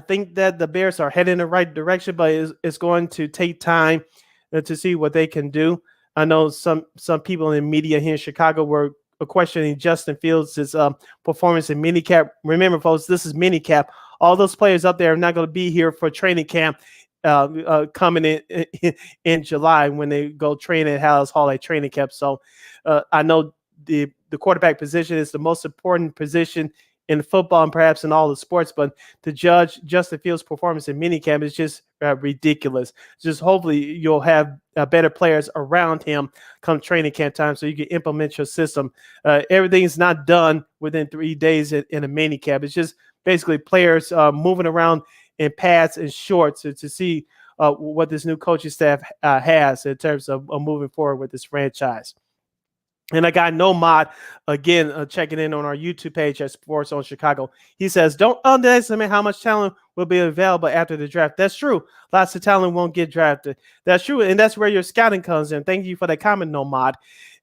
think that the Bears are heading in the right direction, but it's going to take time to see what they can do. I know some people in media here in Chicago were questioning Justin Fields' performance in minicamp. Remember, folks, this is minicamp. All those players up there are not going to be here for training camp coming in July when they go train at Hallis Hall at training camp. So I know the quarterback position is the most important position in football and perhaps in all the sports, but to judge Justin Fields' performance in minicamp is just ridiculous. Just hopefully you'll have better players around him come training camp time so you can implement your system. Everything's not done within 3 days in a minicamp. It's just basically players moving around in pads and shorts to see what this new coaching staff has in terms of moving forward with this franchise. And I got Nomad again checking in on our YouTube page at Sports on Chicago. He says, "Don't underestimate how much talent will be available after the draft." That's true. Lots of talent won't get drafted. That's true, and that's where your scouting comes in. Thank you for that comment, Nomad.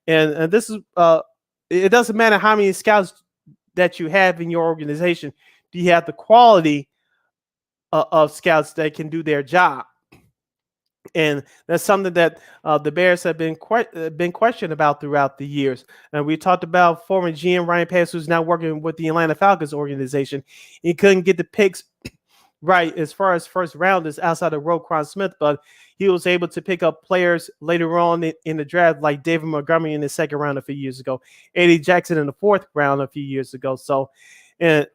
And this is it doesn't matter how many scouts that you have in your organization. Do you have the quality of scouts that can do their job? And that's something that the Bears have been questioned about throughout the years. And we talked about former GM Ryan Pace, who's now working with the Atlanta Falcons organization. He couldn't get the picks right as far as first rounders outside of Roquan Smith, but he was able to pick up players later on in the draft, like David Montgomery in the second round a few years ago, Eddie Jackson in the fourth round a few years ago. So, and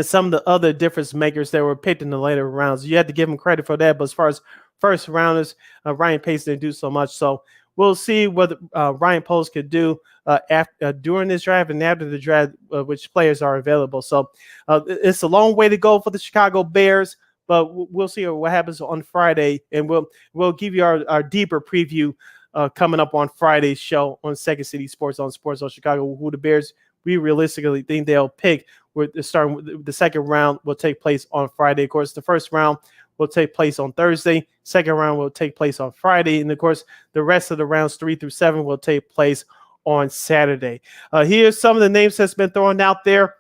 some of the other difference makers that were picked in the later rounds, you had to give him credit for that. But as far as first rounders, Ryan Pace didn't do so much. So we'll see what Ryan Pace could do after during this draft and after the draft, which players are available. So it's a long way to go for the Chicago Bears, but we'll see what happens on Friday, and we'll give you our deeper preview coming up on Friday's show on Second City Sports on Chicago, who the Bears we realistically think they'll pick. Starting with the second round will take place on Friday. Of course, the first round will take place on Thursday. Second round will take place on Friday. And, of course, the rest of the rounds 3 through 7 will take place on Saturday. Here's some of the names that's been thrown out there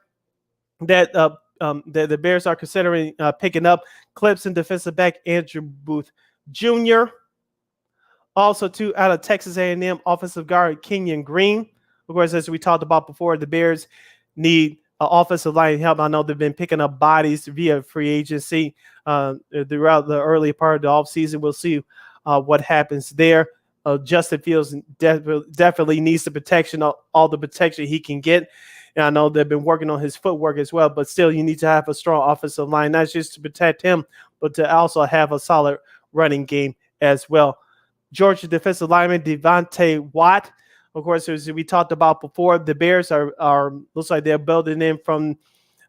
that the Bears are considering picking up. Clemson defensive back Andrew Booth Jr. Also, out of Texas A&M, offensive guard Kenyon Green. Of course, as we talked about before, the Bears need offensive line help. I know they've been picking up bodies via free agency throughout the early part of the offseason. We'll see what happens there. Justin Fields definitely needs the protection, all the protection he can get. And I know they've been working on his footwork as well, but still you need to have a strong offensive line, not just to protect him, but to also have a solid running game as well. Georgia defensive lineman Devontae Watt. Of course, as we talked about before, the Bears are looks like they're building in from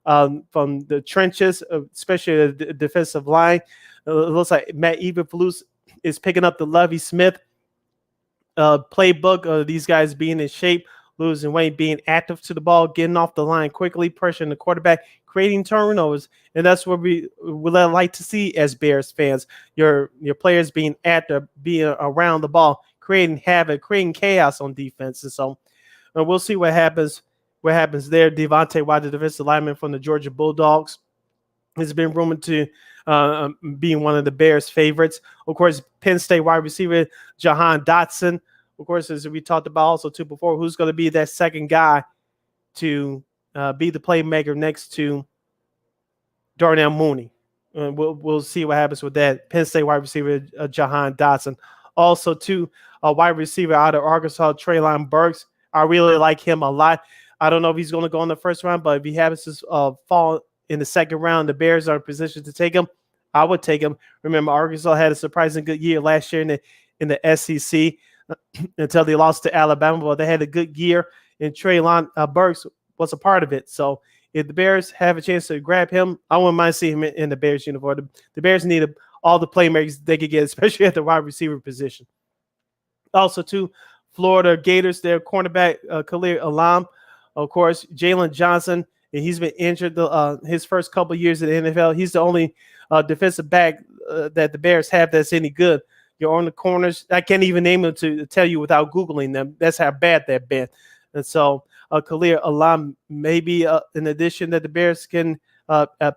the trenches, especially the defensive line. It looks like Matt Eberflus is picking up the Lovie Smith playbook of these guys being in shape, losing weight, being active to the ball, getting off the line quickly, pressuring the quarterback, creating turnovers, and that's what we would like to see as Bears fans. Your players being active, being around the ball, creating havoc, creating chaos on defense. And so we'll see what happens there. Devontae Watt, the defensive lineman from the Georgia Bulldogs, has been rumored to be one of the Bears' favorites. Of course, Penn State wide receiver Jahan Dotson. Of course, as we talked about also too before, who's going to be that second guy to be the playmaker next to Darnell Mooney. We'll see what happens with that. Penn State wide receiver Jahan Dotson. Also, too, a wide receiver out of Arkansas, Treylon Burks. I really like him a lot. I don't know if he's going to go in the first round, but if he happens to fall in the second round, the Bears are in position to take him. I would take him. Remember, Arkansas had a surprising good year last year in the SEC until they lost to Alabama. But they had a good year, and Treylon Burks was a part of it. So if the Bears have a chance to grab him, I wouldn't mind seeing him in the Bears uniform. The Bears need all the playmakers they could get, especially at the wide receiver position. Also, too, Florida Gators, their cornerback, Khalil Alam. Of course, Jalen Johnson, and he's been injured his first couple of years in the NFL. He's the only defensive back that the Bears have that's any good. You're on the corners. I can't even name them to tell you without Googling them. That's how bad they've been. And so Khalil Alam may be an addition that the Bears can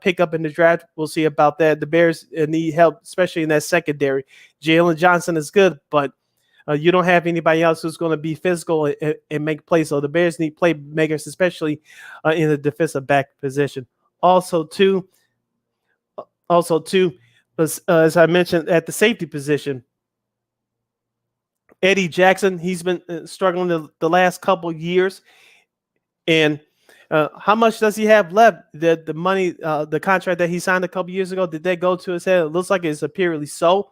pick up in the draft. We'll see about that. The Bears need help, especially in that secondary. Jalen Johnson is good, but You don't have anybody else who's going to be physical and make plays. So the Bears need playmakers, especially in the defensive back position. Also, too, as I mentioned, at the safety position, Eddie Jackson, he's been struggling the last couple years. And how much does he have left? The money, the contract that he signed a couple years ago, did that go to his head? It looks like it's apparently so.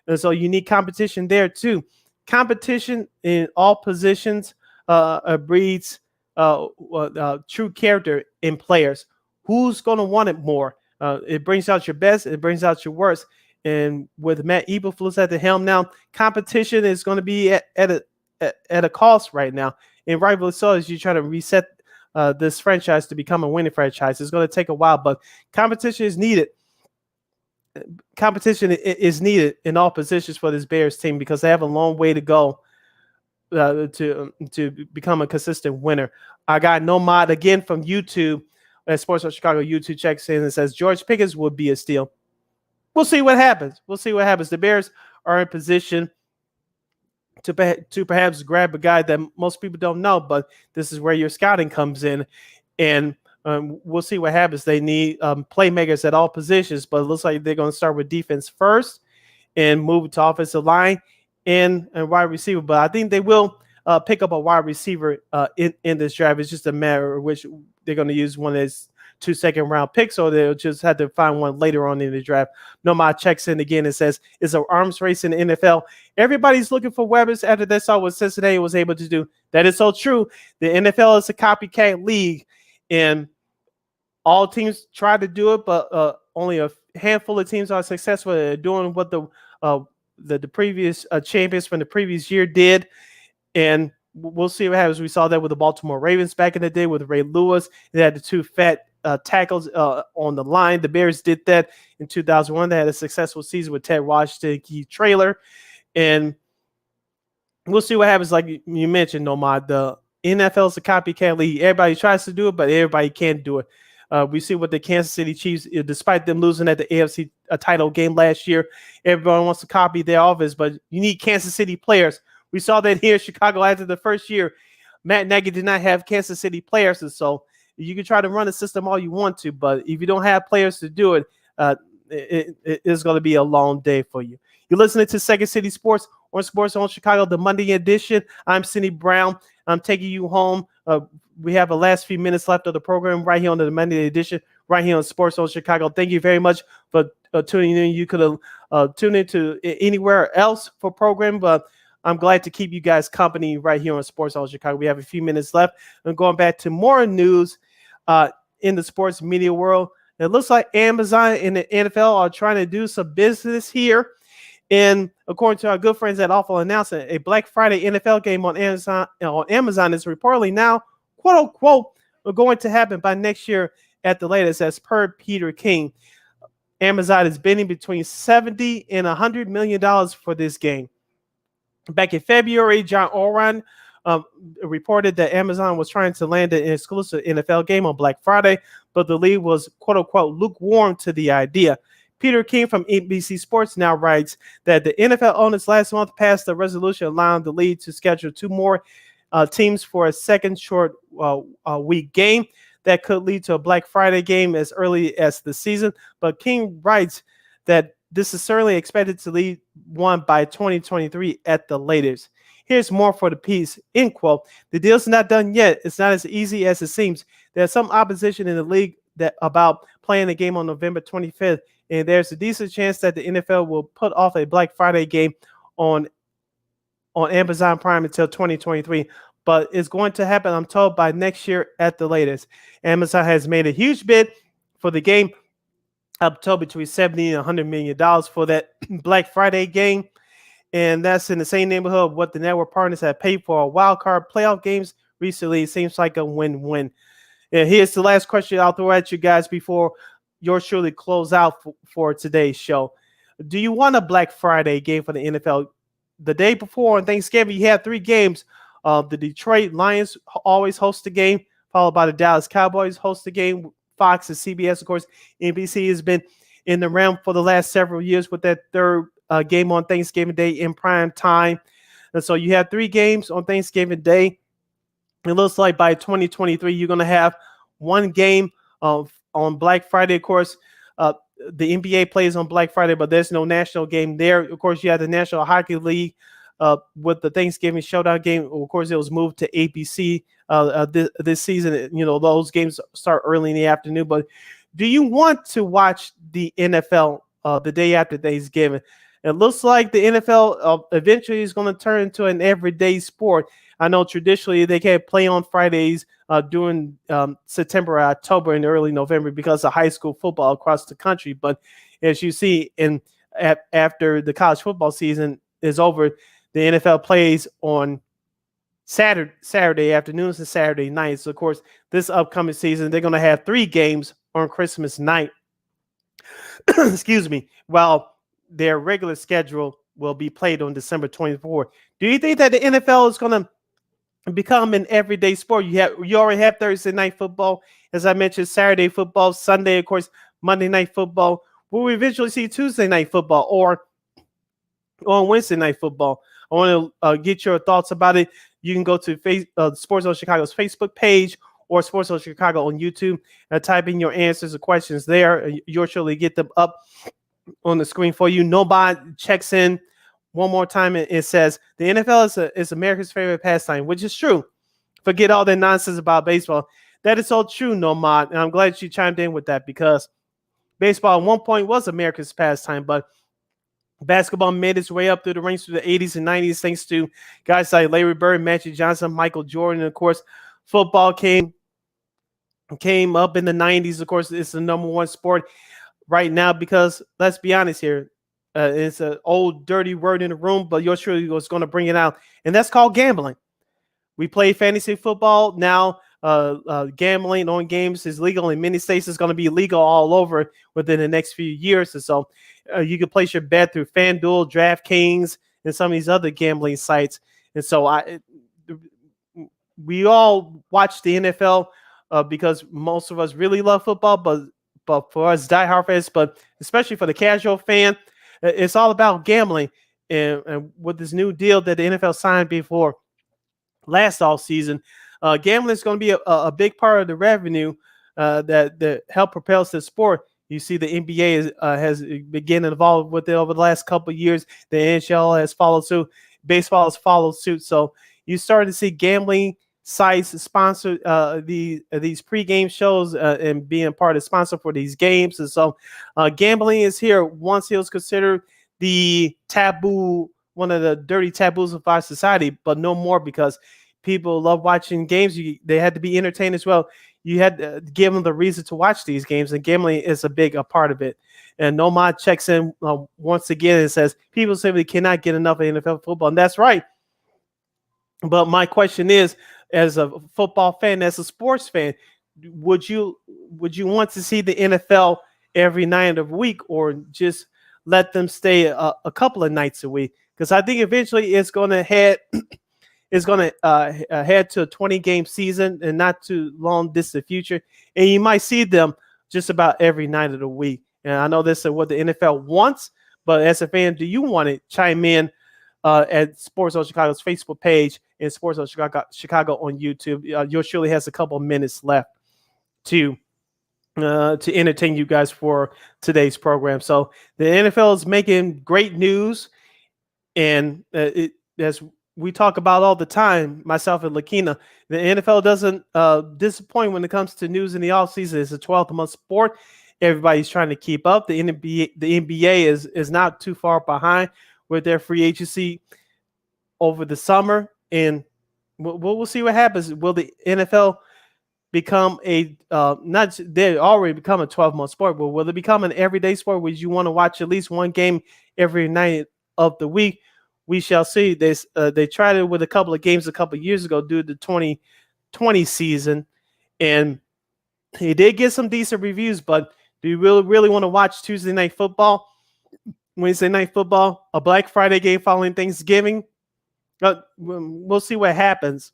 And so you need competition there too. Competition in all positions breeds true character in players. Who's going to want it more? It brings out your best. It brings out your worst. And with Matt Eberflus at the helm now, competition is going to be at a cost right now. And rightfully so, as you try to reset this franchise to become a winning franchise. It's going to take a while, but competition is needed. Competition is needed in all positions for this Bears team because they have a long way to go to become a consistent winner. I got Nomad again from YouTube, Sports of Chicago YouTube checks in and says George Pickens would be a steal. We'll see what happens. The Bears are in position to perhaps grab a guy that most people don't know, but this is where your scouting comes in, and we'll see what happens. They need playmakers at all positions, but it looks like they're going to start with defense first and move to offensive line and wide receiver. But I think they will pick up a wide receiver in this draft. It's just a matter of which they're going to use one that's 2 second-round picks, or they'll just have to find one later on in the draft. Nomad checks in again and says, it's an arms race in the NFL. Everybody's looking for weapons after they saw what Cincinnati was able to do. That is so true. The NFL is a copycat league, and all teams try to do it, but only a handful of teams are successful at doing what the previous champions from the previous year did. And we'll see what happens. We saw that with the Baltimore Ravens back in the day with Ray Lewis. They had the two fat tackles on the line. The Bears did that in 2001. They had a successful season with Ted Washington, Keith Traylor. And we'll see what happens. Like you mentioned, Nomad, the NFL is a copycat league. Everybody tries to do it, but everybody can't do it. We see what the Kansas City Chiefs, despite them losing at the AFC title game last year, everyone wants to copy their offense, but you need Kansas City players. We saw that here in Chicago after the first year. Matt Nagy did not have Kansas City players, and so you can try to run a system all you want to, but if you don't have players to do it, it's going to be a long day for you. You're listening to Second City Sports on Sports Zone Chicago, the Monday edition. I'm Cindy Brown. I'm taking you home. We have the last few minutes left of the program right here on the Monday edition, right here on Sports Zone Chicago. Thank you very much for tuning in. You could have tuned into anywhere else for program, but I'm glad to keep you guys company right here on Sports Zone Chicago. We have a few minutes left. I'm going back to more news in the sports media world. It looks like Amazon and the NFL are trying to do some business here. And according to our good friends at Awful Announcing, a Black Friday NFL game on Amazon is reportedly now, quote unquote, going to happen by next year at the latest, as per Peter King. Amazon is bidding between $70 and $100 million for this game. Back in February, John Oran reported that Amazon was trying to land an exclusive NFL game on Black Friday, but the league was, quote unquote, lukewarm to the idea. Peter King from NBC Sports now writes that the NFL owners last month passed a resolution allowing the league to schedule 2 more teams for a second short week game that could lead to a Black Friday game as early as the season. But King writes that this is certainly expected to lead one by 2023 at the latest. Here's more for the piece, end quote. The deal's not done yet. It's not as easy as it seems. There's some opposition in the league about playing the game on November 25th, and there's a decent chance that the NFL will put off a Black Friday game on Amazon Prime until 2023. But it's going to happen, I'm told, by next year at the latest. Amazon has made a huge bid for the game, up to between $70 and $100 million for that Black Friday game. And that's in the same neighborhood of what the network partners have paid for a wild card playoff games recently. It seems like a win-win. And here's the last question I'll throw at you guys before yours truly close out for today's show. Do you want a Black Friday game for the NFL? The day before on Thanksgiving, you had 3 games. The Detroit Lions always host a game, followed by the Dallas Cowboys host a game. Fox and CBS, of course, NBC has been in the realm for the last several years with that third game on Thanksgiving Day in prime time. And so you have 3 games on Thanksgiving Day. It looks like by 2023, you're going to have 1 game on Black Friday. Of course, the NBA plays on Black Friday, but there's no national game there. Of course, you have the National Hockey League with the Thanksgiving Showdown game. Of course, it was moved to ABC this season. Those games start early in the afternoon. But do you want to watch the NFL the day after Thanksgiving? It looks like the NFL eventually is going to turn into an everyday sport. I know traditionally they can't play on Fridays during September, October, and early November because of high school football across the country. But as you see, after the college football season is over, the NFL plays on Saturday afternoons and Saturday nights. So of course, this upcoming season, they're going to have 3 games on Christmas night. Excuse me. While their regular schedule will be played on December 24th. Do you think that the NFL is going to become an everyday sport? You already have Thursday night football, as I mentioned, Saturday football, Sunday, of course, Monday night football. Will we eventually see Tuesday night football or on Wednesday night football? I want to get your thoughts about it. You can go to Sports Zone Chicago's Facebook page or Sports Zone Chicago on YouTube and type in your answers or questions there. You'll surely get them up on the screen for you. Nobody checks in one more time. It says the NFL is America's favorite pastime, which is true. Forget all that nonsense about baseball. That is so true, Nomad. And I'm glad you chimed in with that because baseball at one point was America's pastime, but basketball made its way up through the ranks through the 80s and 90s thanks to guys like Larry Bird, Magic Johnson, Michael Jordan. And of course, football came up in the 90s. Of course, it's the number 1 sport right now because let's be honest here, it's an old dirty word in the room, but yours truly was going to bring it out, and that's called gambling. We play fantasy football now. Gambling on games is legal in many states. It's going to be legal all over within the next few years, and so you can place your bet through FanDuel, DraftKings, and some of these other gambling sites. And so we all watch the NFL because most of us really love football, but for us diehard fans, but especially for the casual fan, it's all about gambling. And with this new deal that the NFL signed before last offseason, gambling is going to be a big part of the revenue that help propels the sport. You see the NBA has been getting involved with it over the last couple of years. The NHL has followed suit. Baseball has followed suit. So you start to see gambling sites sponsor these pregame shows and being part of the sponsor for these games. And so gambling is here. Once it was considered the taboo, one of the dirty taboos of our society, but no more because people love watching games. They had to be entertained as well. You had to give them the reason to watch these games, and gambling is a big part of it. And Nomad checks in once again and says people simply cannot get enough of NFL football, and that's right. But my question is, as a football fan, as a sports fan, would you want to see the NFL every night of the week, or just let them stay a couple of nights a week? Because I think eventually it's going to head to a 20-game season and not too long distant future, and you might see them just about every night of the week. And I know this is what the NFL wants, but as a fan, do you want it? Chime in at Sports Zone Chicago's Facebook page and Sports Zone Chicago on YouTube. Yours surely has a couple of minutes left to entertain you guys for today's program. So the NFL is making great news, and as we talk about all the time, myself and Lakeena, the NFL doesn't disappoint when it comes to news in the offseason. It's a 12-month sport. Everybody's trying to keep up. The NBA is not too far behind with their free agency over the summer, and we'll see what happens. Will the NFL become they already become a 12-month sport, but will it become an everyday sport where you want to watch at least one game every night of the week? We shall see. They tried it with a couple of games a couple of years ago due to the 2020 season, and he did get some decent reviews. But do you really want to watch Tuesday night football, Wednesday night football, a Black Friday game following Thanksgiving? We'll see what happens.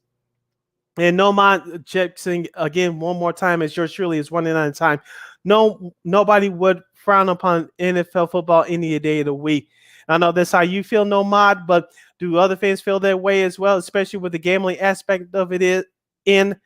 And Nomad checks in again one more time, as yours truly is running out of time. Nobody would frown upon NFL football any day of the week. I know that's how you feel, No Mod, but do other fans feel that way as well, especially with the gambling aspect of it in?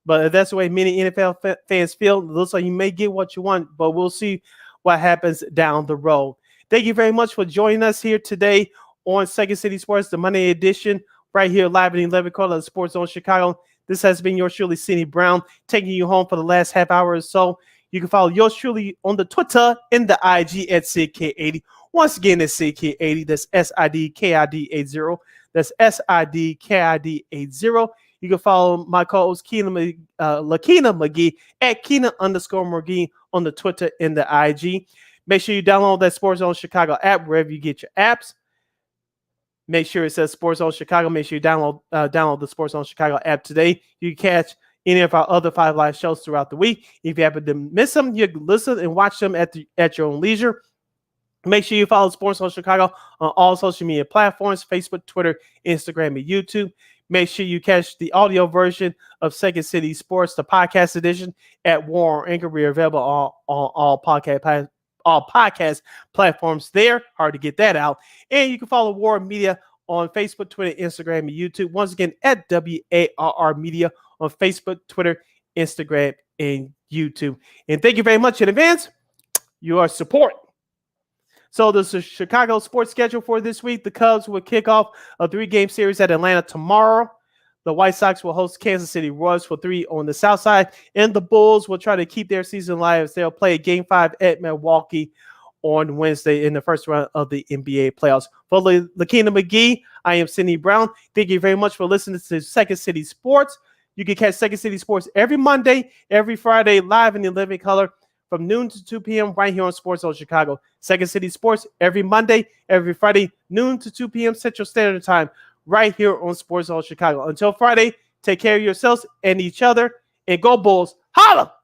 But if that's the way many NFL fans feel, it looks like you may get what you want, but we'll see what happens down the road. Thank you very much for joining us here today on Second City Sports, the Monday edition, right here live at 11 o'clock of the Sports Zone Chicago. This has been yours truly, Sidney Brown, taking you home for the last half hour or so. You can follow yours truly on the Twitter and the IG at SidK80. Once again, it's SidKid80. That's SIDKID80. That's SIDKID80. You can follow my co-host Lakeena McGee at Keena_McGee on the Twitter and the IG. Make sure you download that Sports Zone Chicago app wherever you get your apps. Make sure it says Sports Zone Chicago. Make sure you download the Sports Zone Chicago app today. You can catch any of our other 5 live shows throughout the week. If you happen to miss them, you can listen and watch them at your own leisure. Make sure you follow Sports Zone Chicago on all social media platforms, Facebook, Twitter, Instagram, and YouTube. Make sure you catch the audio version of Second City Sports, the podcast edition, at War on Anchor. We are available on all podcast platforms there. Hard to get that out. And you can follow War Media on Facebook, Twitter, Instagram, and YouTube. Once again, at WARR Media on Facebook, Twitter, Instagram, and YouTube. And thank you very much in advance. Your support. So the Chicago sports schedule for this week. The Cubs will kick off a 3-game series at Atlanta tomorrow. The White Sox will host Kansas City Royals for 3 on the south side. And the Bulls will try to keep their season alive as they'll play Game 5 at Milwaukee on Wednesday in the first round of the NBA playoffs. For Lakeena McGee, I am Sidney Brown. Thank you very much for listening to Second City Sports. You can catch Second City Sports every Monday, every Friday, live in the living color from noon to 2 p.m. right here on Sports Zone Chicago. Second City Sports every Monday, every Friday, noon to 2 p.m. Central Standard Time right here on Sports Zone Chicago. Until Friday, take care of yourselves and each other, and go Bulls. Holla!